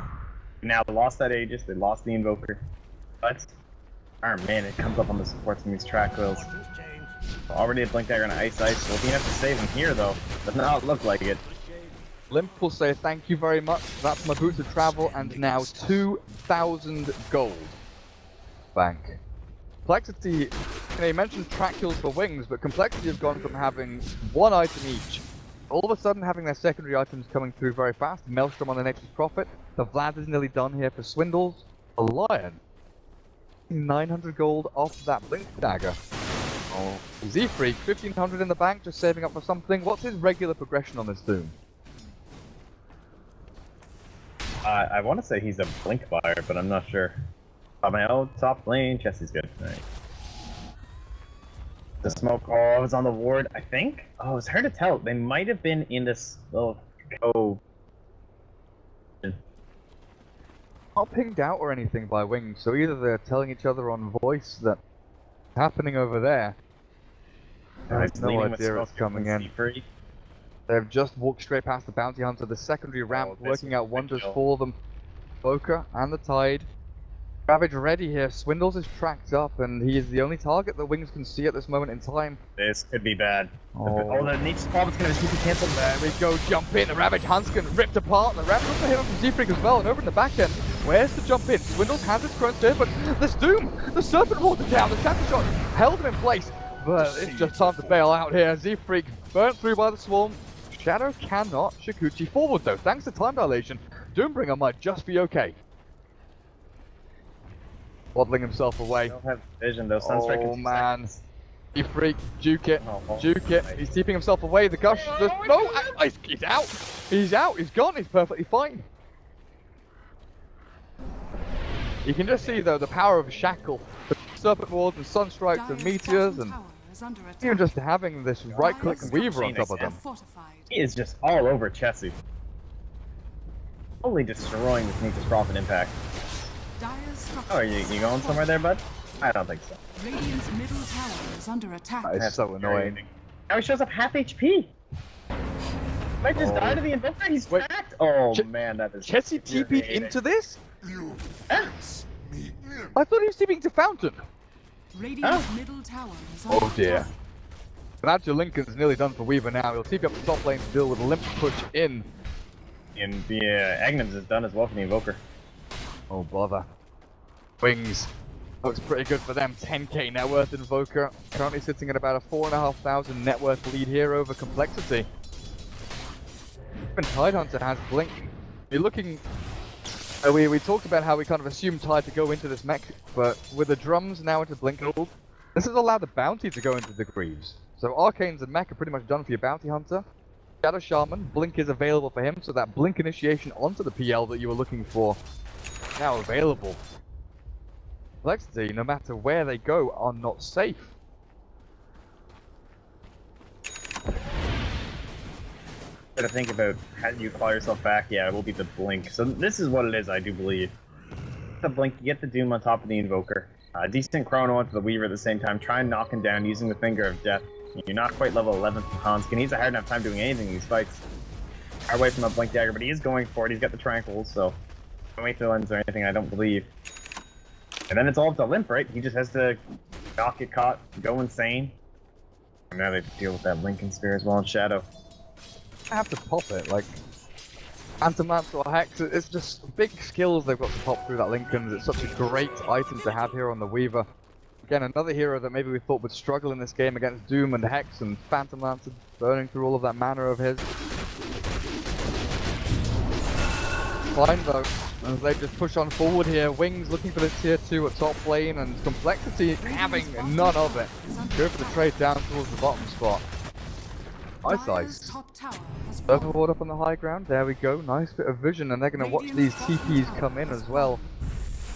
Now they lost that Aegis, they lost the Invoker. But, oh man, it comes up on the supports from these track coils. Already a Blink Dagger and Ice. Looking to have to save him here though. Does not look like it. Limp will say thank you very much. That's my boots of travel and now 2,000 gold. Bank. Complexity, you mentioned track kills for Wings, but Complexity have gone from having one item each, all of a sudden having their secondary items coming through very fast. Maelstrom on the Nexus Prophet. The Vlad is nearly done here for Swindles. A Lion. 900 gold off that Blink Dagger. Oh. Z-Freak, 1,500 in the bank, just saving up for something. What's his regular progression on this Doom? I want to say he's a Blink buyer, but I'm not sure. Top lane, Chessie's good. Right. The smoke, oh, it was on the ward, I think? Oh, it's hard to tell. They might have been in this little not pinged out or anything by Wings, so either they're telling each other on voice that it's happening over there. I have no idea it's coming in. They've just walked straight past the Bounty Hunter, the secondary ramp working out wonders for them. Boca and the Tide. Ravage ready here. Swindles is tracked up, and he is the only target that Wings can see at this moment in time. This could be bad. Oh, the Nature's Problem is going to be cancelled. There we go, jump in. The Ravage Hanskin ripped apart. The ramp also hit him from Z-Freak as well, and over in the back end, where's the jump in? Swindles has his Crown Spear, but there's Doom. The Serpent watered down. The Shatter Shot held him in place, but it's just time to bail out here. Z-Freak burnt through by the Swarm. Shadow cannot Shikuchi forward though, thanks to time dilation. Doombringer might just be okay. Waddling himself away. Don't have vision though. Sunstrike Oh man. Z-Freak, juke it. Juke it. He's keeping himself away. The gush just... No! He's out! He's out! He's gone! He's perfectly fine. You can just see though the power of Shackle. The Serpent Wards and Sunstrikes and Meteors and... Even just having this right-click Weaver on top of them. He is just all over Chessie. Totally destroying this Nature's Prophet impact. Oh, are you going somewhere there, bud? I don't think so. Radiant's middle tower is under attack. That is so annoying. Now he shows up half HP. Might just die to the Invoker. He's trapped. Oh man, that is. Chessie TP'd into this? I thought he was TP'ing to Fountain. Radiant's middle tower is under Oh dear. attack. Badger Lincoln's nearly done for Weaver now. He'll TP up the top lane to deal with a limp push in. And the Agnum's is done as well for the Invoker. Oh bother. Wings. Looks pretty good for them. 10k net worth Invoker. Currently sitting at about a 4,500 net worth lead here over Complexity. Even Tidehunter has Blink. You're looking... we talked about how we kind of assumed Tide to go into this mech, but with the drums now into Blink hold, this has allowed the bounty to go into the Greaves. So Arcanes and mech are pretty much done for your Bounty Hunter. Shadow Shaman, Blink is available for him, so that Blink initiation onto the PL that you were looking for now available. Complexity, no matter where they go, are not safe. Gotta think about how do you claw yourself back. Yeah, it will be the Blink. So this is what it is, I do believe. The Blink, you get the Doom on top of the Invoker. Decent Chrono onto the Weaver at the same time. Try and knock him down using the Finger of Death. You're not quite level 11 from Hanskin. He's a hard enough time doing anything in these fights. Far away from a Blink Dagger, but he is going for it. He's got the Tranquils, so don't wait for the lens or anything, I don't believe. And then it's all up to Limp, right? He just has to not get caught, go insane. And now they have to deal with that Lincoln Spear as well in Shadow. I have to pop it, like... Phantom Lance or Hex, it's just big skills they've got to pop through that Lincoln. It's such a great item to have here on the Weaver. Again, another hero that maybe we thought would struggle in this game against Doom and Hex and Phantom Lance burning through all of that mana of his. Fine though, as they just push on forward here. Wings looking for this tier 2 at top lane, and Complexity having none of it. Go for the trade down towards the bottom spot. Ice. Overboard up on the high ground, there we go, nice bit of vision, and they're going to watch these TPs come in as well.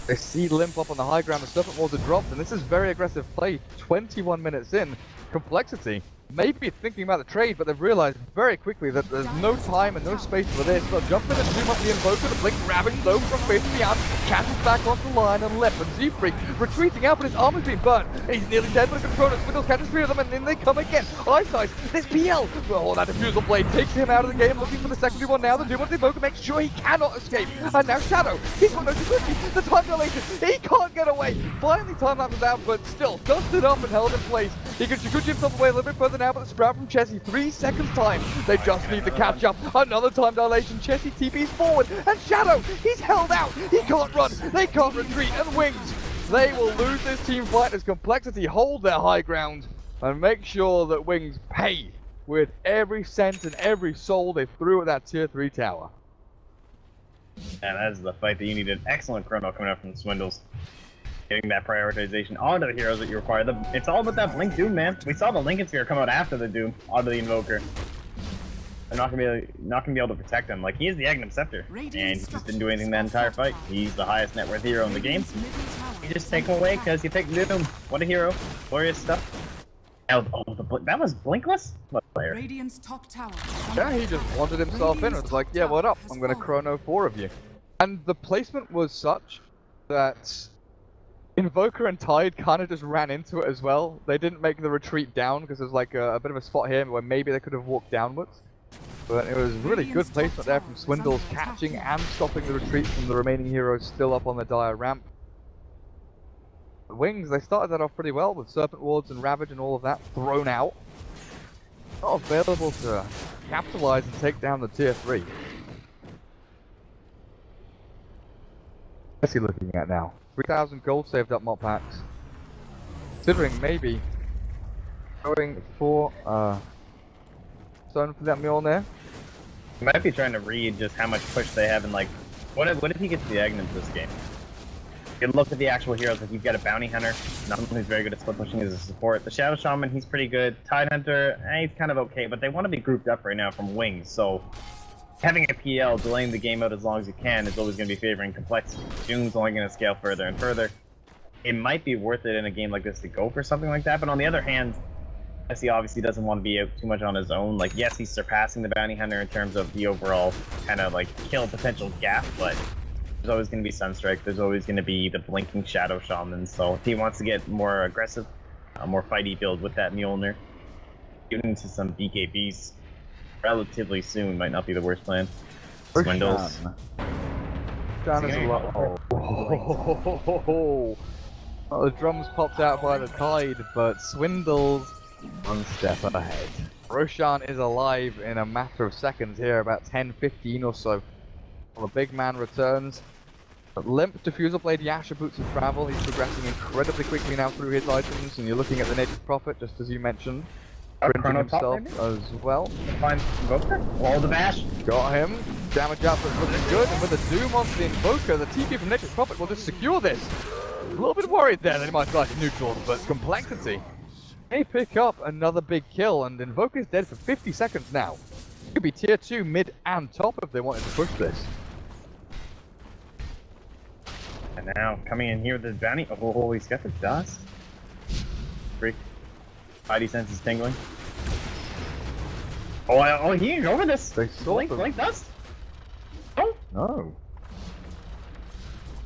They see Limp up on the high ground, the Serpent Wards are dropped, and this is very aggressive play. 21 minutes in, Complexity maybe thinking about the trade, but they've realized very quickly that there's no time and no space for this. They'll jump in and zoom up the Invoker, the Blink grabbing low from space beyond, catches back onto the line, and Limp and Z-Freak retreating out, but his armor's being burnt. He's nearly dead, but a controller Swindle catches three of them, and then they come again. Eyesight, this PL, oh, that Diffusal Blade takes him out of the game, looking for the secondary one now. The Doom of the Invoker makes sure he cannot escape, and now Shadow, he's got no security, the time dilation, he can't get away. Finally time lapses out, but still dusted up and held in place. He can Shikuchi himself away a little bit further now, but the Sprout from Chessie, 3 seconds time. They just need to catch up. Another time dilation. Chessie TP's forward, and Shadow, he's held out. He can't run. They can't retreat. And Wings, they will lose this team fight as Complexity hold their high ground and make sure that Wings pay with every cent and every soul they threw at that tier 3 tower. And that is the fight that you needed. Excellent chrono coming out from the Swindles. Getting that prioritization onto the heroes that you require. It's all about that Blink Doom, man. We saw the Lincoln Sphere come out after the Doom onto the Invoker. They're not gonna be able to protect him. Like, he is the Agnum Scepter, and he just didn't do anything that entire fight. He's the highest net worth hero in the game. You just take him away because you picked Doom. What a hero! Glorious stuff. Oh, that was Blinkless? What player? Radiant's top tower. Yeah, he just wanted himself in and was like, yeah, what up? I'm gonna chrono 4 of you. And the placement was such that Invoker and Tide kind of just ran into it as well. They didn't make the retreat down because there's like a bit of a spot here where maybe they could have walked downwards. But it was really good placement there from Swindles, catching and stopping the retreat from the remaining heroes still up on the dire ramp. The Wings, they started that off pretty well with Serpent Wards and Ravage and all of that thrown out. Not available to capitalize and take down the tier 3. What's he looking at now? 3,000 gold saved up mod packs. Considering maybe going for stone for that Mjolnir. He might be trying to read just how much push they have and like, what if he gets the Agnes this game? You can look at the actual heroes, like you've got a Bounty Hunter, not someone who's very good at split pushing as a support. The Shadow Shaman, he's pretty good. Tide Hunter, he's kind of okay, but they want to be grouped up right now from Wings, so having a PL, delaying the game out as long as you can, is always going to be favoring complexity. June's only going to scale further and further. It might be worth it in a game like this to go for something like that, but on the other hand, he obviously doesn't want to be out too much on his own. Like, yes, he's surpassing the Bounty Hunter in terms of the overall kind of like kill potential gap, but there's always going to be Sunstrike, there's always going to be the blinking Shadow Shaman, so if he wants to get more aggressive, more fighty build with that Mjolnir, getting into some BKBs relatively soon might not be the worst plan. Swindles. Down is a lot. Well, the drums popped out by the Tide, but Swindles one step ahead. Roshan is alive in a matter of seconds here, about 10-15 or so. Well, the big man returns. But Limp, Diffusal Blade, Yasha Boots of Travel. He's progressing incredibly quickly now through his items, and you're looking at the Native Prophet, just as you mentioned. Printing himself as well. Find Invoker. Wall the bash. Got him. Damage output looking good, and with a Doom onto the Invoker, the TP from Native Prophet will just secure this. A little bit worried there that he might start to neutral, but Complexity may pick up another big kill, and Invoker's dead for 50 seconds now. Could be tier 2 mid and top if they wanted to push this. And now coming in here with the bounty. Oh, he's got the dust. Freak. Spidey sense is tingling. Oh, he ain't over this. They saw Blink dust. Oh. No.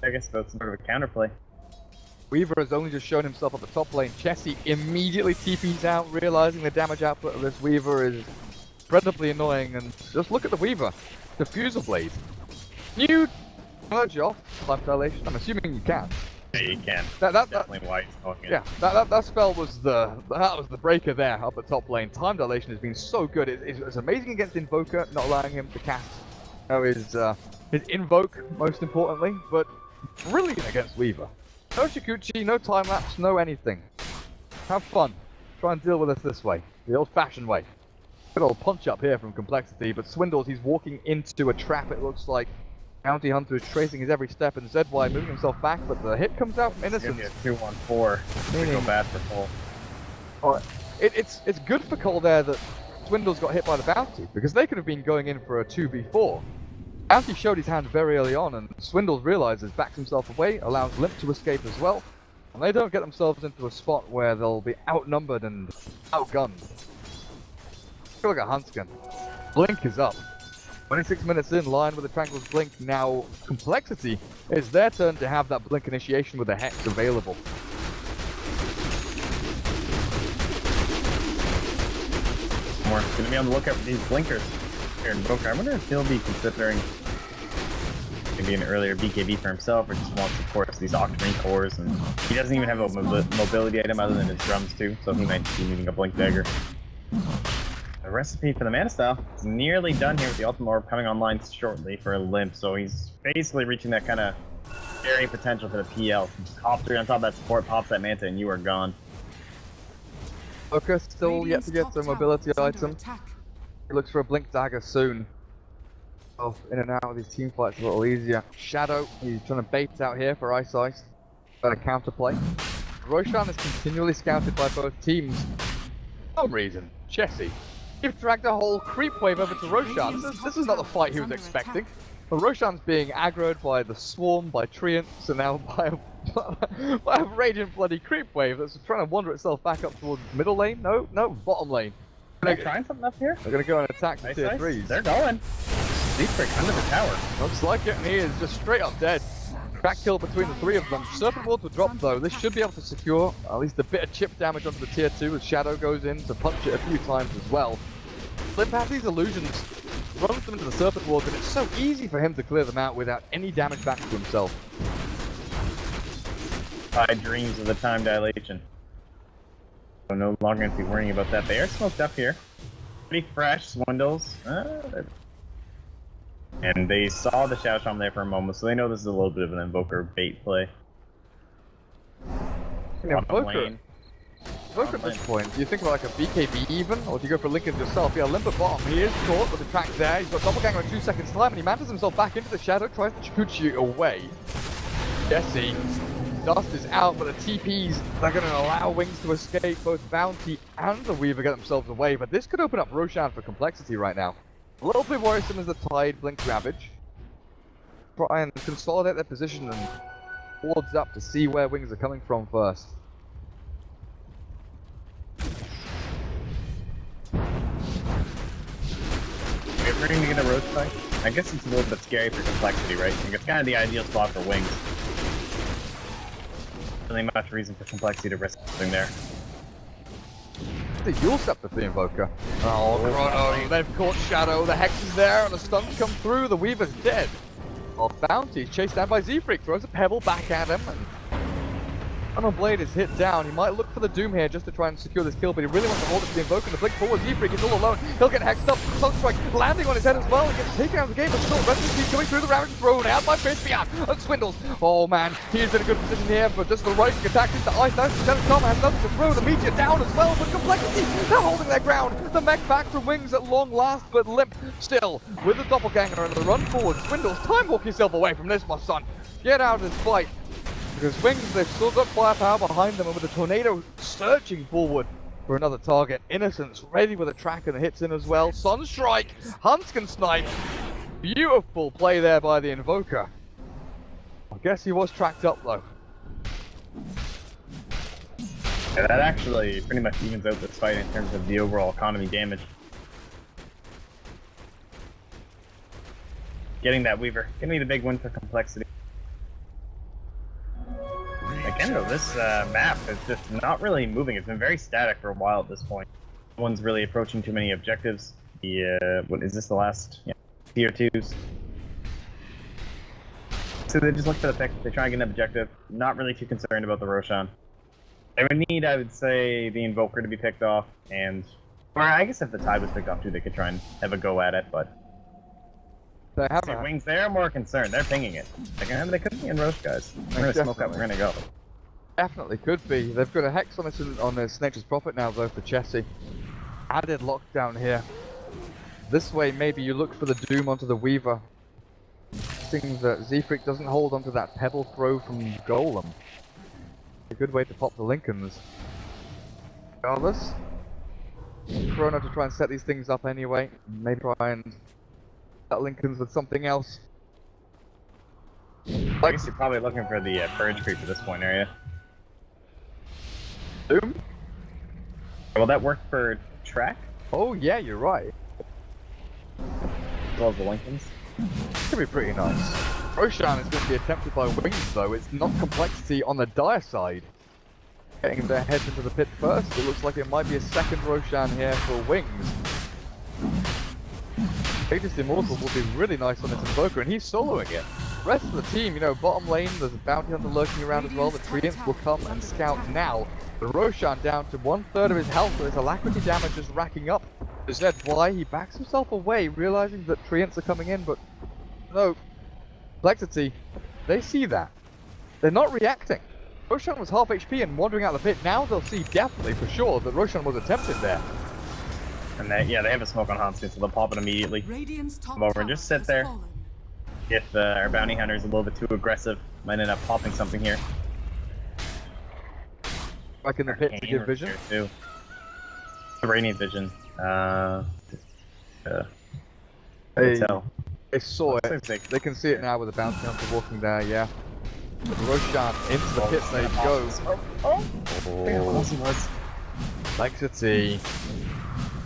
I guess that's sort of a counterplay. Weaver has only just shown himself up the top lane. Chessie immediately TPs out, realizing the damage output of this Weaver is incredibly annoying. And just look at the Weaver. Diffusal Blade. New merge off time dilation. I'm assuming you can. Yeah, you can. That's definitely why he's talking. Yeah, that spell was the breaker there up at top lane. Time dilation has been so good. It's amazing against Invoker, not allowing him to cast his Invoke most importantly, but brilliant against Weaver. No Shikuchi, no time lapse, no anything. Have fun. Try and deal with us this way, the old-fashioned way. Good old punch up here from Complexity, but Swindles, he's walking into a trap. It looks like Bounty Hunter is tracing his every step, and ZY moving himself back, but the hit comes out from Innocence. It's going to be a 2-1-4. It's go bad for coL. Oh, it's good for coL there that Swindles got hit by the Bounty, because they could have been going in for a 2v4. Bounty showed his hand very early on, and Swindles realizes, backs himself away, allows Limp to escape as well, and they don't get themselves into a spot where they'll be outnumbered and outgunned. Feel like a Huntskin. Blink is up. 26 minutes in, line with the Tranquil's Blink. Now, Complexity, it's their turn to have that Blink initiation with the Hex available. More going to be on the lookout for these blinkers here in Invoker. I wonder if he'll be considering maybe an earlier BKB for himself, or just wants support these Octarine cores, and he doesn't even have a mobility item other than his drums too, so he might be needing a Blink Dagger. The recipe for the Mana Style is nearly done here with the Ultimate Orb coming online shortly for Limp, so he's basically reaching that kind of carrying potential for the PL. Hop 3 on top of that support, pops that Manta, and you are gone. Oka still yet to get the mobility item. He looks for a Blink Dagger soon. Oh, in and out of these team fights a little easier. Shadow, he's trying to bait out here for Ice. Got a counterplay. Roshan is continually scouted by both teams. For some reason, Chessie, you've dragged a whole creep wave over to Roshan. This is not the fight he was expecting. But Roshan's being aggroed by the Swarm, by Treants, and now by a raging bloody creep wave that's trying to wander itself back up towards middle lane. No, bottom lane. Are they trying something up here? They're going to go and attack the tier 3s. They're going. Z-Frick under the tower. Looks like it, and he is just straight up dead. Crack kill between the three of them. Serpent Wards will drop though. This should be able to secure at least a bit of chip damage onto the tier 2 as Shadow goes in to punch it a few times as well. Limp has these illusions, runs them into the Serpent Wards, and it's so easy for him to clear them out without any damage back to himself. I dreams of the time dilation. So no longer going to be worrying about that. They are smoked up here. Pretty fresh, Swindles. And they saw the Shadow Shaman there for a moment, so they know this is a little bit of an Invoker bait play. Invoker at this point, do you think about like a BKB even, or do you go for Lincoln yourself? Yeah, Limp at bottom, he is caught with the track there, he's got Doppelganger in 2 seconds time, and he mantles himself back into the Shadow, tries to Chikuchi away. Jesse, Dust is out, but the TPs, they're going to allow Wings to escape, both Bounty and the Weaver get themselves away, but this could open up Roshan for complexity right now. A little bit worrisome as the Tide blink Ravage. Try and consolidate their position and wards up to see where Wings are coming from first. We're going to get a road fight. I guess it's a little bit scary for complexity, right? I think it's kind of the ideal spot for Wings. Really much reason for complexity to risk something there. The Yule Scepter for the Invoker. Oh, Chrono, they've caught Shadow, the Hex is there, and the stuns come through, the Weaver's dead. Well, Bounty's chased down by Z-Freak, throws a pebble back at him, and Chrono Blade is hit down. He might look for the Doom here just to try and secure this kill, but he really wants to hold it to the Invoker. The blink forward, Z-Freak is all alone. He'll get hexed up, Sunstrike landing on his head as well, and gets taken out of the game, but still, Rescue coming through the Ravage, thrown out by Beyond, and Swindles. Oh man, he is in a good position here, but just the right attack into Ice. Now Lieutenant Tom has nothing to throw, the Meteor down as well, but complexity, they're holding their ground. The mech back from Wings at long last, but Limp still with the Doppelganger and the run forward. Swindles, time walk yourself away from this, my son. Get out of this fight. Because Wings, they've still got firepower behind them, and with the Tornado surging forward for another target. Innocence ready with a track and hits in as well. Sunstrike, Hunts can snipe. Beautiful play there by the Invoker. I guess he was tracked up though. Yeah, that actually pretty much evens out this fight in terms of the overall economy damage. Getting that Weaver. Give me the big win for complexity. Again though, this map is just not really moving. It's been very static for a while at this point. No one's really approaching too many objectives. The, what is this, the last tier 2s? So they just look for the pick, they try and get an objective. Not really too concerned about the Roshan. They would need, I would say, the Invoker to be picked off, and... Or I guess if the Tide was picked off too, they could try and have a go at it, but... They have Wings, they're more concerned. They're pinging it. They could be in Roche, guys. We're gonna smoke up, we're gonna go. Definitely could be. They've got a Hex on this Nature's Prophet now though for Chessie. Added lockdown here. This way maybe you look for the Doom onto the Weaver. Seeing that Z-Freak doesn't hold onto that pebble throw from Golem. A good way to pop the Lincolns. Regardless, Chrono to try and set these things up anyway. Maybe try and set Lincolns with something else. I guess you're probably looking for the Purge creep at this point, are you? Doom? Will that work for track? Oh yeah, you're right. As well as the Lincolns? Could be pretty nice. Roshan is going to be attempted by Wings though. It's not complexity on the dire side. Getting their heads into the pit first. It looks like it might be a second Roshan here for Wings. Aegis Immortal will be really nice on this Invoker, and he's soloing it. The rest of the team, you know, bottom lane, there's a Bounty Hunter lurking around as well. The Treants will come and scout now. The Roshan down to 1/3 of his health, but his alacrity damage is racking up. Is that why he backs himself away, realizing that Treants are coming in, but no. Complexity, they see that. They're not reacting. Roshan was half HP and wandering out of the pit. Now they'll see definitely for sure that Roshan was attempted there. And they have a smoke on Hanskin, so they'll pop it immediately. Come over and just sit there. If our bounty hunter is a little bit too aggressive, might end up popping something here. Back in the pit to give vision. Too. Radiant vision. They saw it. They can see it now with the bounty hunter walking there. Yeah. But Roshan into the pit they go. Oh. Complexity.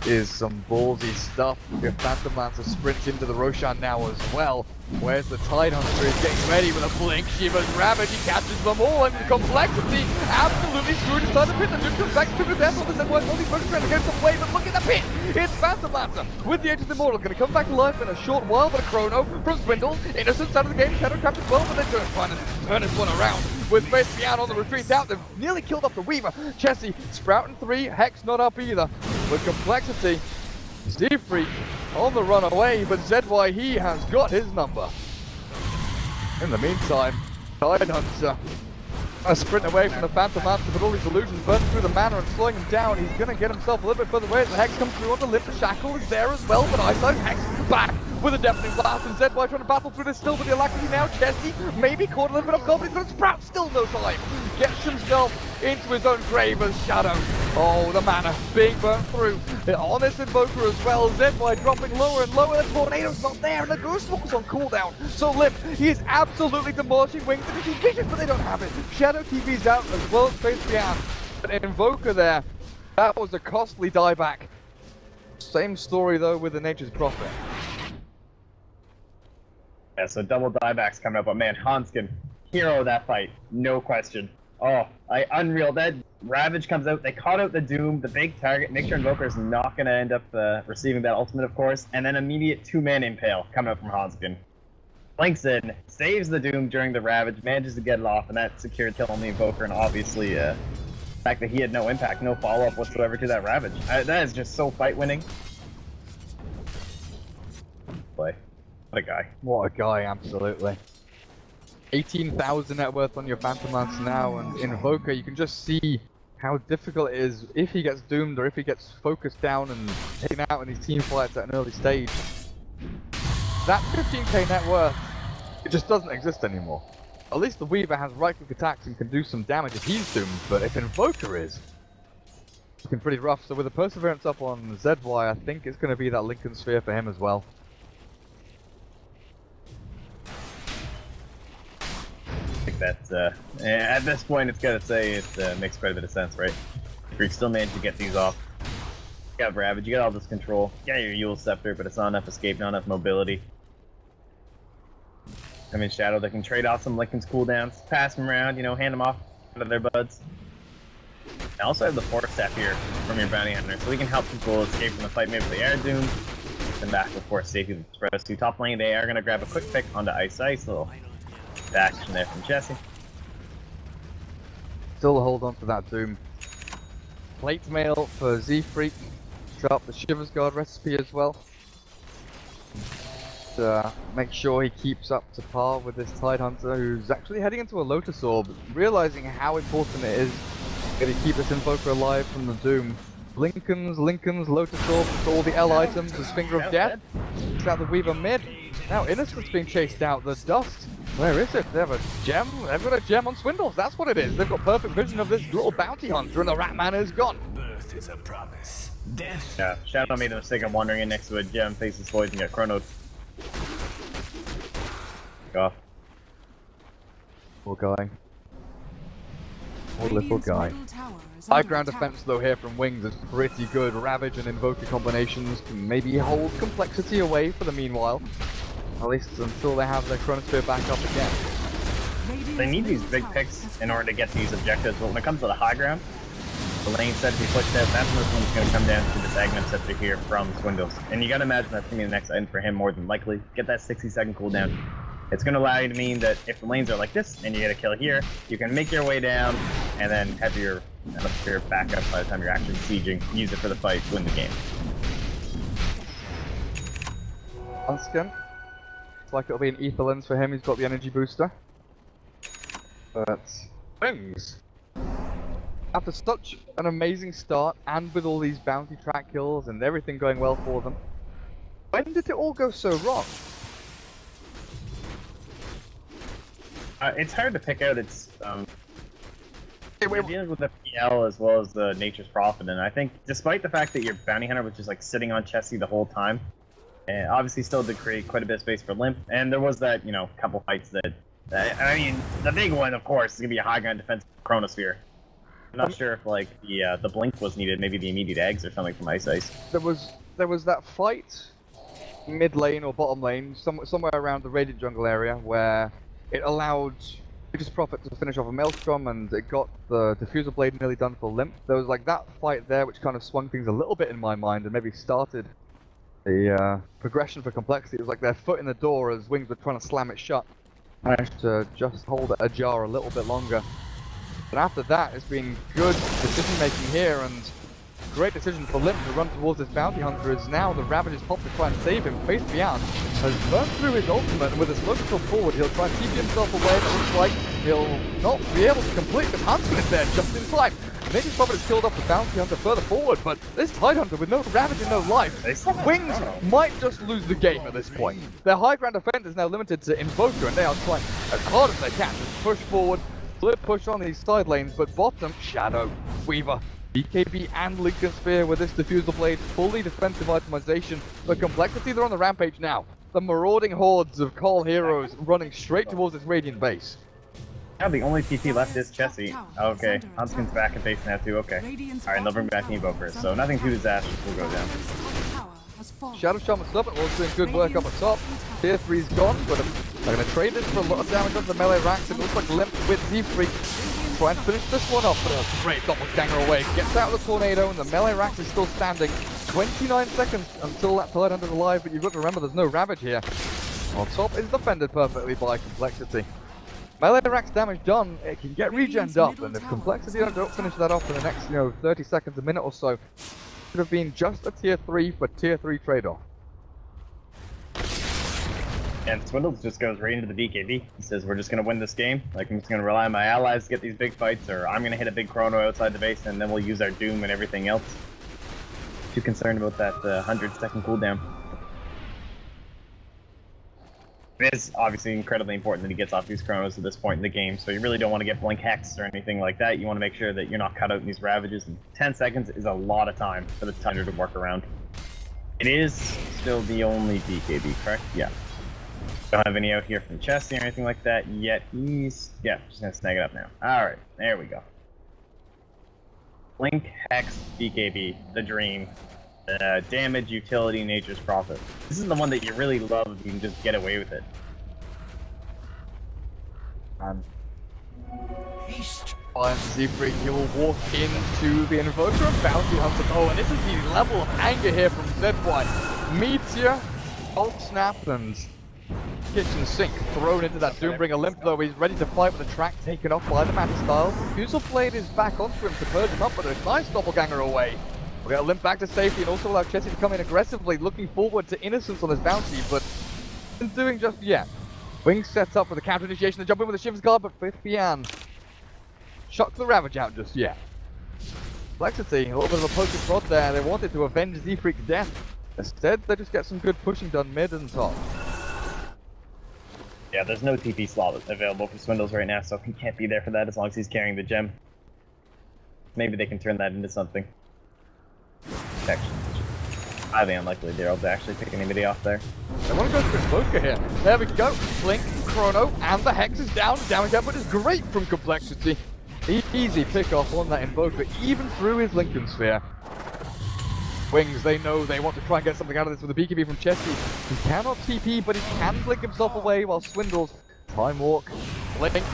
is some ballsy stuff. If Phantom Lancer sprints into the Roshan now as well. Where's the Tidehunter? He's getting ready with a blink. Shiva's Ravage, he catches them all, and Complexity absolutely screwed inside the pit. The dude comes back to the death on the Z1. All these folks trying to get some wave, but look at the pit! It's Phantom Lancer with the Edge of the Immortal, going to come back to life in a short while, but a Chrono from Swindle. Innocence out of the game, Shadow trapped as well, but they're trying to turn this one around. With Face out on the retreat out, they've nearly killed off the Weaver. Chessie, Sprouting 3, Hex not up either. With Complexity, Z-Freak on the run away, but ZY, he has got his number. In the meantime, Tidehunter a sprint away from the Phantom Lancer, but all these illusions burn through the mana and slowing him down. He's going to get himself a little bit further away as the Hex comes through onto Lip. The Shackle is there as well, but Eyesight Hex back with a deafening blast, and ZY trying to battle through this still with the Alacrity now. Chessie maybe caught a little bit off guard, but he's going to Sprout, still no time. Gets himself into his own grave as Shadow. Oh, the mana being burnt through. On this Invoker as well, ZY dropping lower and lower. The Tornado's not there, and the Ghost Walker's on cooldown. So Lip, he is absolutely demolishing Wings. They can vision, but they don't have it. Shadow TV's out as well as Face Beyond. But Invoker there, that was a costly dieback. Same story though with the Nature's Prophet. Yeah, so double diebacks coming up, but man, Hanskin, hero of that fight, no question. Oh, unreal. That Ravage comes out, they caught out the Doom, the big target, make sure Invoker's not going to end up receiving that ultimate, of course, and then immediate two-man impale coming up from Hanskin. Blinks in, saves the Doom during the Ravage, manages to get it off, and that secured kill on the Invoker, and obviously, the fact that he had no impact, no follow-up whatsoever to that Ravage. That is just so fight-winning. Play. What a guy. What a guy, absolutely. 18,000 net worth on your Phantom Lance now, and Invoker, you can just see how difficult it is if he gets doomed or if he gets focused down and taken out in these team fights at an early stage. That 15k net worth, it just doesn't exist anymore. At least the Weaver has right-click attacks and can do some damage if he's doomed, but if Invoker is, it's looking pretty rough. So with the Perseverance up on ZY, I think it's going to be that Lincoln Sphere for him as well. I think that, at this point, it's gotta say it makes quite a bit of sense, right? If you still manage to get these off. You got Ravage, you got all this control, you got your Yule Scepter, but it's not enough escape, not enough mobility. I mean, Shadow, they can trade off some Lincoln's cooldowns, pass them around, you know, hand them off to their buds. I also have the Force Step here from your Bounty Hunter, so we can help people escape from the fight, maybe they are doomed. Then back, of course, safety with Express. To top lane, they are gonna grab a quick pick onto Ice, little action there from Chessie. Still hold on to that Doom. Plate mail for Z-Freak. Up the Shivers Guard recipe as well. Make sure he keeps up to par with this Tidehunter, who's actually heading into a Lotus Orb, realizing how important it is that he keep this Invoker alive from the Doom. Lincolns, Lotus Orb, all the L items, his Finger of Death. It's out the Weaver mid. Now Innocent's being chased out, the Dust. Where is it? They have a gem? They've got a gem on Swindles, that's what it is. They've got perfect vision of this little bounty hunter and the rat man is gone. Birth is a promise. Death. Yeah, Shadow made the mistake of wandering in next to a gem, faces void, and got chronoed. Go off. Poor guy. Poor little Radiant's guy. middle tower is High under ground attack. defense though here from Wings is pretty good. Ravage and Invoker combinations can maybe hold Complexity away for the meanwhile. At least until they have their Chronosphere back up again. Radiant's They need these middle big tower picks has in order to get these objectives, but when it comes to the high ground, the lane set to be pushed out, that's when this one's going to come down to this Aghanim Scepter here from Swindles. And you got to imagine that's going to be the next item for him more than likely. Get that 60-second cooldown. It's going to allow you to mean that if the lanes are like this and you get a kill here, you can make your way down and then have your backup by the time you're actually sieging, use it for the fight, win the game. Unskin. Looks like it'll be an Ether Lens for him, he's got the energy booster. But Wings, after such an amazing start and with all these bounty track kills and everything going well for them, when did it all go so wrong? It's hard to pick out. It's we're dealing with the PL as well as the Nature's Prophet, and I think despite the fact that your Bounty Hunter was just like sitting on Chessie the whole time, and obviously still did create quite a bit of space for Limp, and there was that, you know, couple fights that, I mean, the big one, of course, is gonna be a high ground defense Chronosphere. I'm not sure if like the blink was needed, maybe the immediate eggs or something from Ice. There was that fight mid lane or bottom lane, somewhere around the Radiant jungle area, where it allowed Aegis Prophet to finish off a Maelstrom, and it got the Diffuser Blade nearly done for Limp. There was like that fight there which kind of swung things a little bit in my mind and maybe started the progression for Complexity. It was like their foot in the door as Wings were trying to slam it shut. Managed to just hold it ajar a little bit longer. But after that, it's been good decision making here, and great decision for Limp to run towards this bounty hunter as now the Ravage is popped to try and save him. Face Beyond has burned through his ultimate, and with his local forward, he'll try and keep himself away, and it looks like he'll not be able to complete the hunter there just in time. Maybe Prophet has killed off the bounty hunter further forward, but this Tidehunter with no Ravage and no life, Wings might just lose the game at this point. Their high ground defense is now limited to Invoker, and they are trying as hard as they can to push forward, split push on these side lanes, but bottom, Shadow, Weaver, BKB and Lincoln Sphere with this Diffuser Blade, fully defensive itemization. The Complexity, they're on the rampage now. The marauding hordes of coL heroes running straight towards this Radiant base. Now the only TP left is Chessie. Okay, Huntsman's back in base now too, okay. Alright, they'll bring back Evoker, so nothing too disastrous will go down. Shadow Shaman Serpent was doing good work up at top. Tier 3's gone, but they're going to trade this for a lot of damage onto the melee racks. It looks like Limp with Z-Freak try and finish this one off, but a great doppelganger away. Gets out of the tornado, and the melee racks is still standing. 29 seconds until that Tidehunter's alive, but you've got to remember there's no Ravage here. On top is defended perfectly by Complexity. Melee racks damage done, it can get regened up, and if Complexity don't finish that off in the next, 30 seconds, a minute or so, should have been just a tier 3 for tier 3 trade-off. And Swindles just goes right into the BKB. He says, we're just going to win this game. Like, I'm just going to rely on my allies to get these big fights, or I'm going to hit a big chrono outside the base, and then we'll use our Doom and everything else. Too concerned about that 100-second cooldown. It is obviously incredibly important that he gets off these chronos at this point in the game, so you really don't want to get blink hex or anything like that. You want to make sure that you're not cut out in these Ravages, and 10 seconds is a lot of time for the Thunder to work around. It is still the only BKB, correct? Yeah. Don't have any out here from Chessie or anything like that yet. He's, just gonna snag it up now. Alright, there we go. Blink, Hex, BKB, the dream. Damage, utility, nature's prophet. This is the one that you really love if you can just get away with it. Z-Freak, he will walk into the Invoker and Bounty Hunter. Oh, and this is the level of anger here from ZY. Meteor, Hulk Snap, and Kitchen Sink thrown into that Doombringer Limp, though he's ready to fight with the track taken off by the Matter Style. Diffuser Blade is back onto him to purge him up, but a nice doppelganger away. We're going to limp back to safety and also allow Chessie to come in aggressively, looking forward to Innocence on his bounty, but isn't doing just yet. Wings sets up for the counter initiation to jump in with a Shiv's Guard, but Fifth Bian shock the Ravage out just yet. Complexity, a little bit of a poking prod there. They wanted to avenge Z-Freak's death. Instead, they just get some good pushing done mid and top. Yeah, there's no TP slot available for Swindles right now, so he can't be there for that as long as he's carrying the gem. Maybe they can turn that into something. Protection. Highly unlikely they're able to actually pick anybody off there. They want to go for Invoker here. There we go. Blink, Chrono, and the Hex is down. Damage output is great from Complexity. Easy pick off on that Invoker, even through his Lincoln Sphere. Wings, they know they want to try and get something out of this with the BKB from Chessie. He cannot TP, but he can blink himself away while Swindles Time Walk, Blink.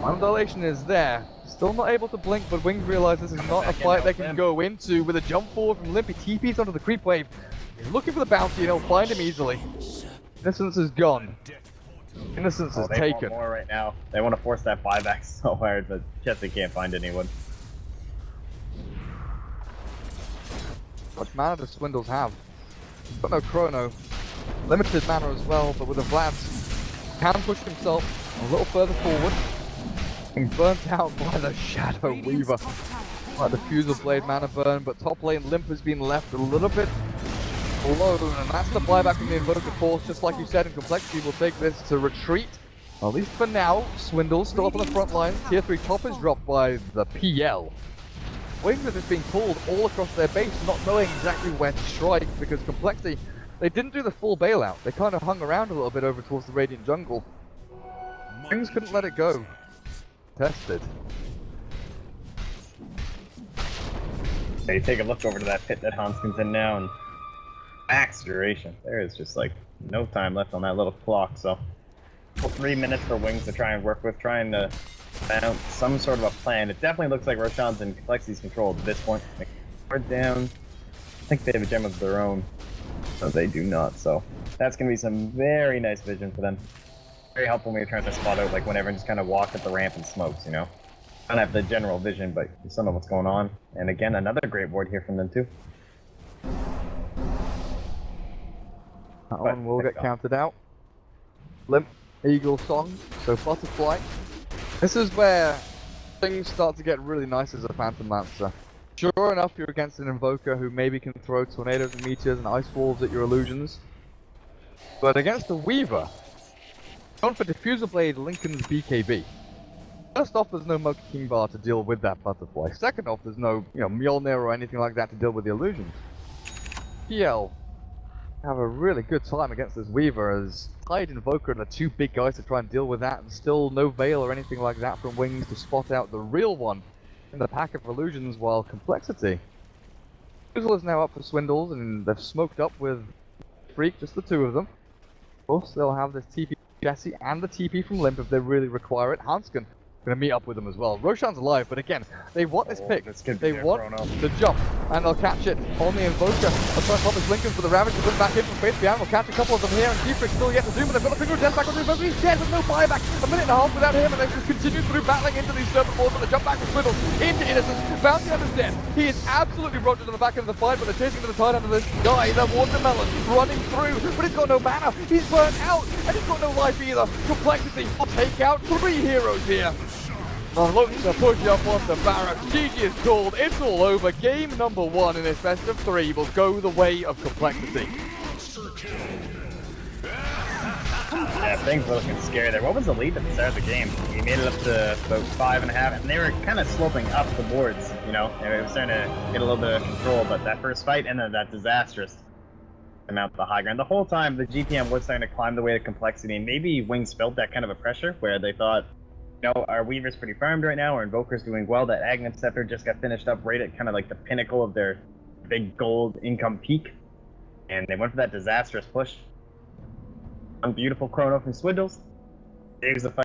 Time Dilation is there. Still not able to blink, but Wings realize this is not a fight they can go into. With a jump forward from Limpy, TP's onto the creep wave. He's looking for the bounty and he'll find him easily. Innocence is gone. Innocence is taken. They want more right now. They want to force that buyback so hard, but Chessie can't find anyone. Much mana does Swindles have? He's got no Chrono. Limited mana as well, but with the Vlad, can push himself a little further forward. Being burnt out by the Shadow Weaver. Like the Diffuser Blade mana burn, but top lane Limp has been left a little bit alone, and that's the buyback from the Invoker Force, just like you said, and Complexity will take this to retreat. At least for now, Swindles still up on the front line. Tier 3 top is dropped by the PL. Wings are just being pulled all across their base, not knowing exactly where to strike, because Complexity, they didn't do the full bailout. They kind of hung around a little bit over towards the Radiant jungle. Wings couldn't let it go. Tested. You take a look over to that pit that Hanskin's in now, and max duration. There is just like no time left on that little clock, so 3 minutes for Wings to try and work with, trying to bounce some sort of a plan. It definitely looks like Roshan's in Complexity's control at this point. Like, hard down. I think they have a gem of their own. No, they do not, so that's going to be some very nice vision for them. Very helpful when you're trying to spot out, like, when everyone just kind of walks up the ramp and smokes, you know? I don't have the general vision, but you still know what's going on. And again, another great ward here from them, too. That one will get counted out. Limp, Eagle Song, so Butterfly. This is where things start to get really nice as a Phantom Lancer. Sure enough, you're against an Invoker who maybe can throw tornadoes and meteors and ice walls at your illusions. But against the Weaver, going for Diffuser Blade Lincoln's BKB. First off, there's no Mocha King Bar to deal with that Butterfly. Second off, there's no, Mjolnir or anything like that to deal with the illusions. PL have a really good time against this Weaver as Tide Invoker and the two big guys to try and deal with that, and still no Veil or anything like that from Wings to spot out the real one in the pack of illusions, while Complexity. Fizzle is now up for Swindles, and they've smoked up with Freak, just the two of them. Of course, they'll have this TP Jesse and the TP from Limp if they really require it. Hanskin gonna meet up with them as well. Roshan's alive, but again, they want this pick. They want the jump, and they'll catch it on the Invoker. They'll try and pop his Lincoln for the Ravage to put back in from face behind. We'll catch a couple of them here, and Deeprik still yet to do, but they've got a finger of death back on the Invoker. He's dead with no buyback. A minute and a half without him, and they've just continued through battling into these Serpent Balls, but the jump back from Swiddle into Innocence. Bounty Hunter's dead. He is absolutely rogered on the back end of the fight, but they're chasing to the side under this guy, the Watermelon, running through, but he's got no mana. He's burnt out, and he's got no life either. Complexity will take out 3 heroes here. Oh, look to push up on the barracks. GG is called. It's all over. Game number 1 in this best of 3 will go the way of Complexity. Yeah, things were looking scary there. What was the lead at the start of the game? We made it up to about 5.5, and they were kind of sloping up the boards, you know? It was starting to get a little bit of control, but that first fight and then that disastrous amount of the high ground. The whole time, the GTM was starting to climb the way of Complexity, and maybe Wings felt that kind of a pressure where they thought, our Weaver's pretty farmed right now, our Invoker's doing well, that Aghanim Scepter just got finished up right at kind of like the pinnacle of their big gold income peak, and they went for that disastrous push. One beautiful chrono from Swindles. Saves the fight.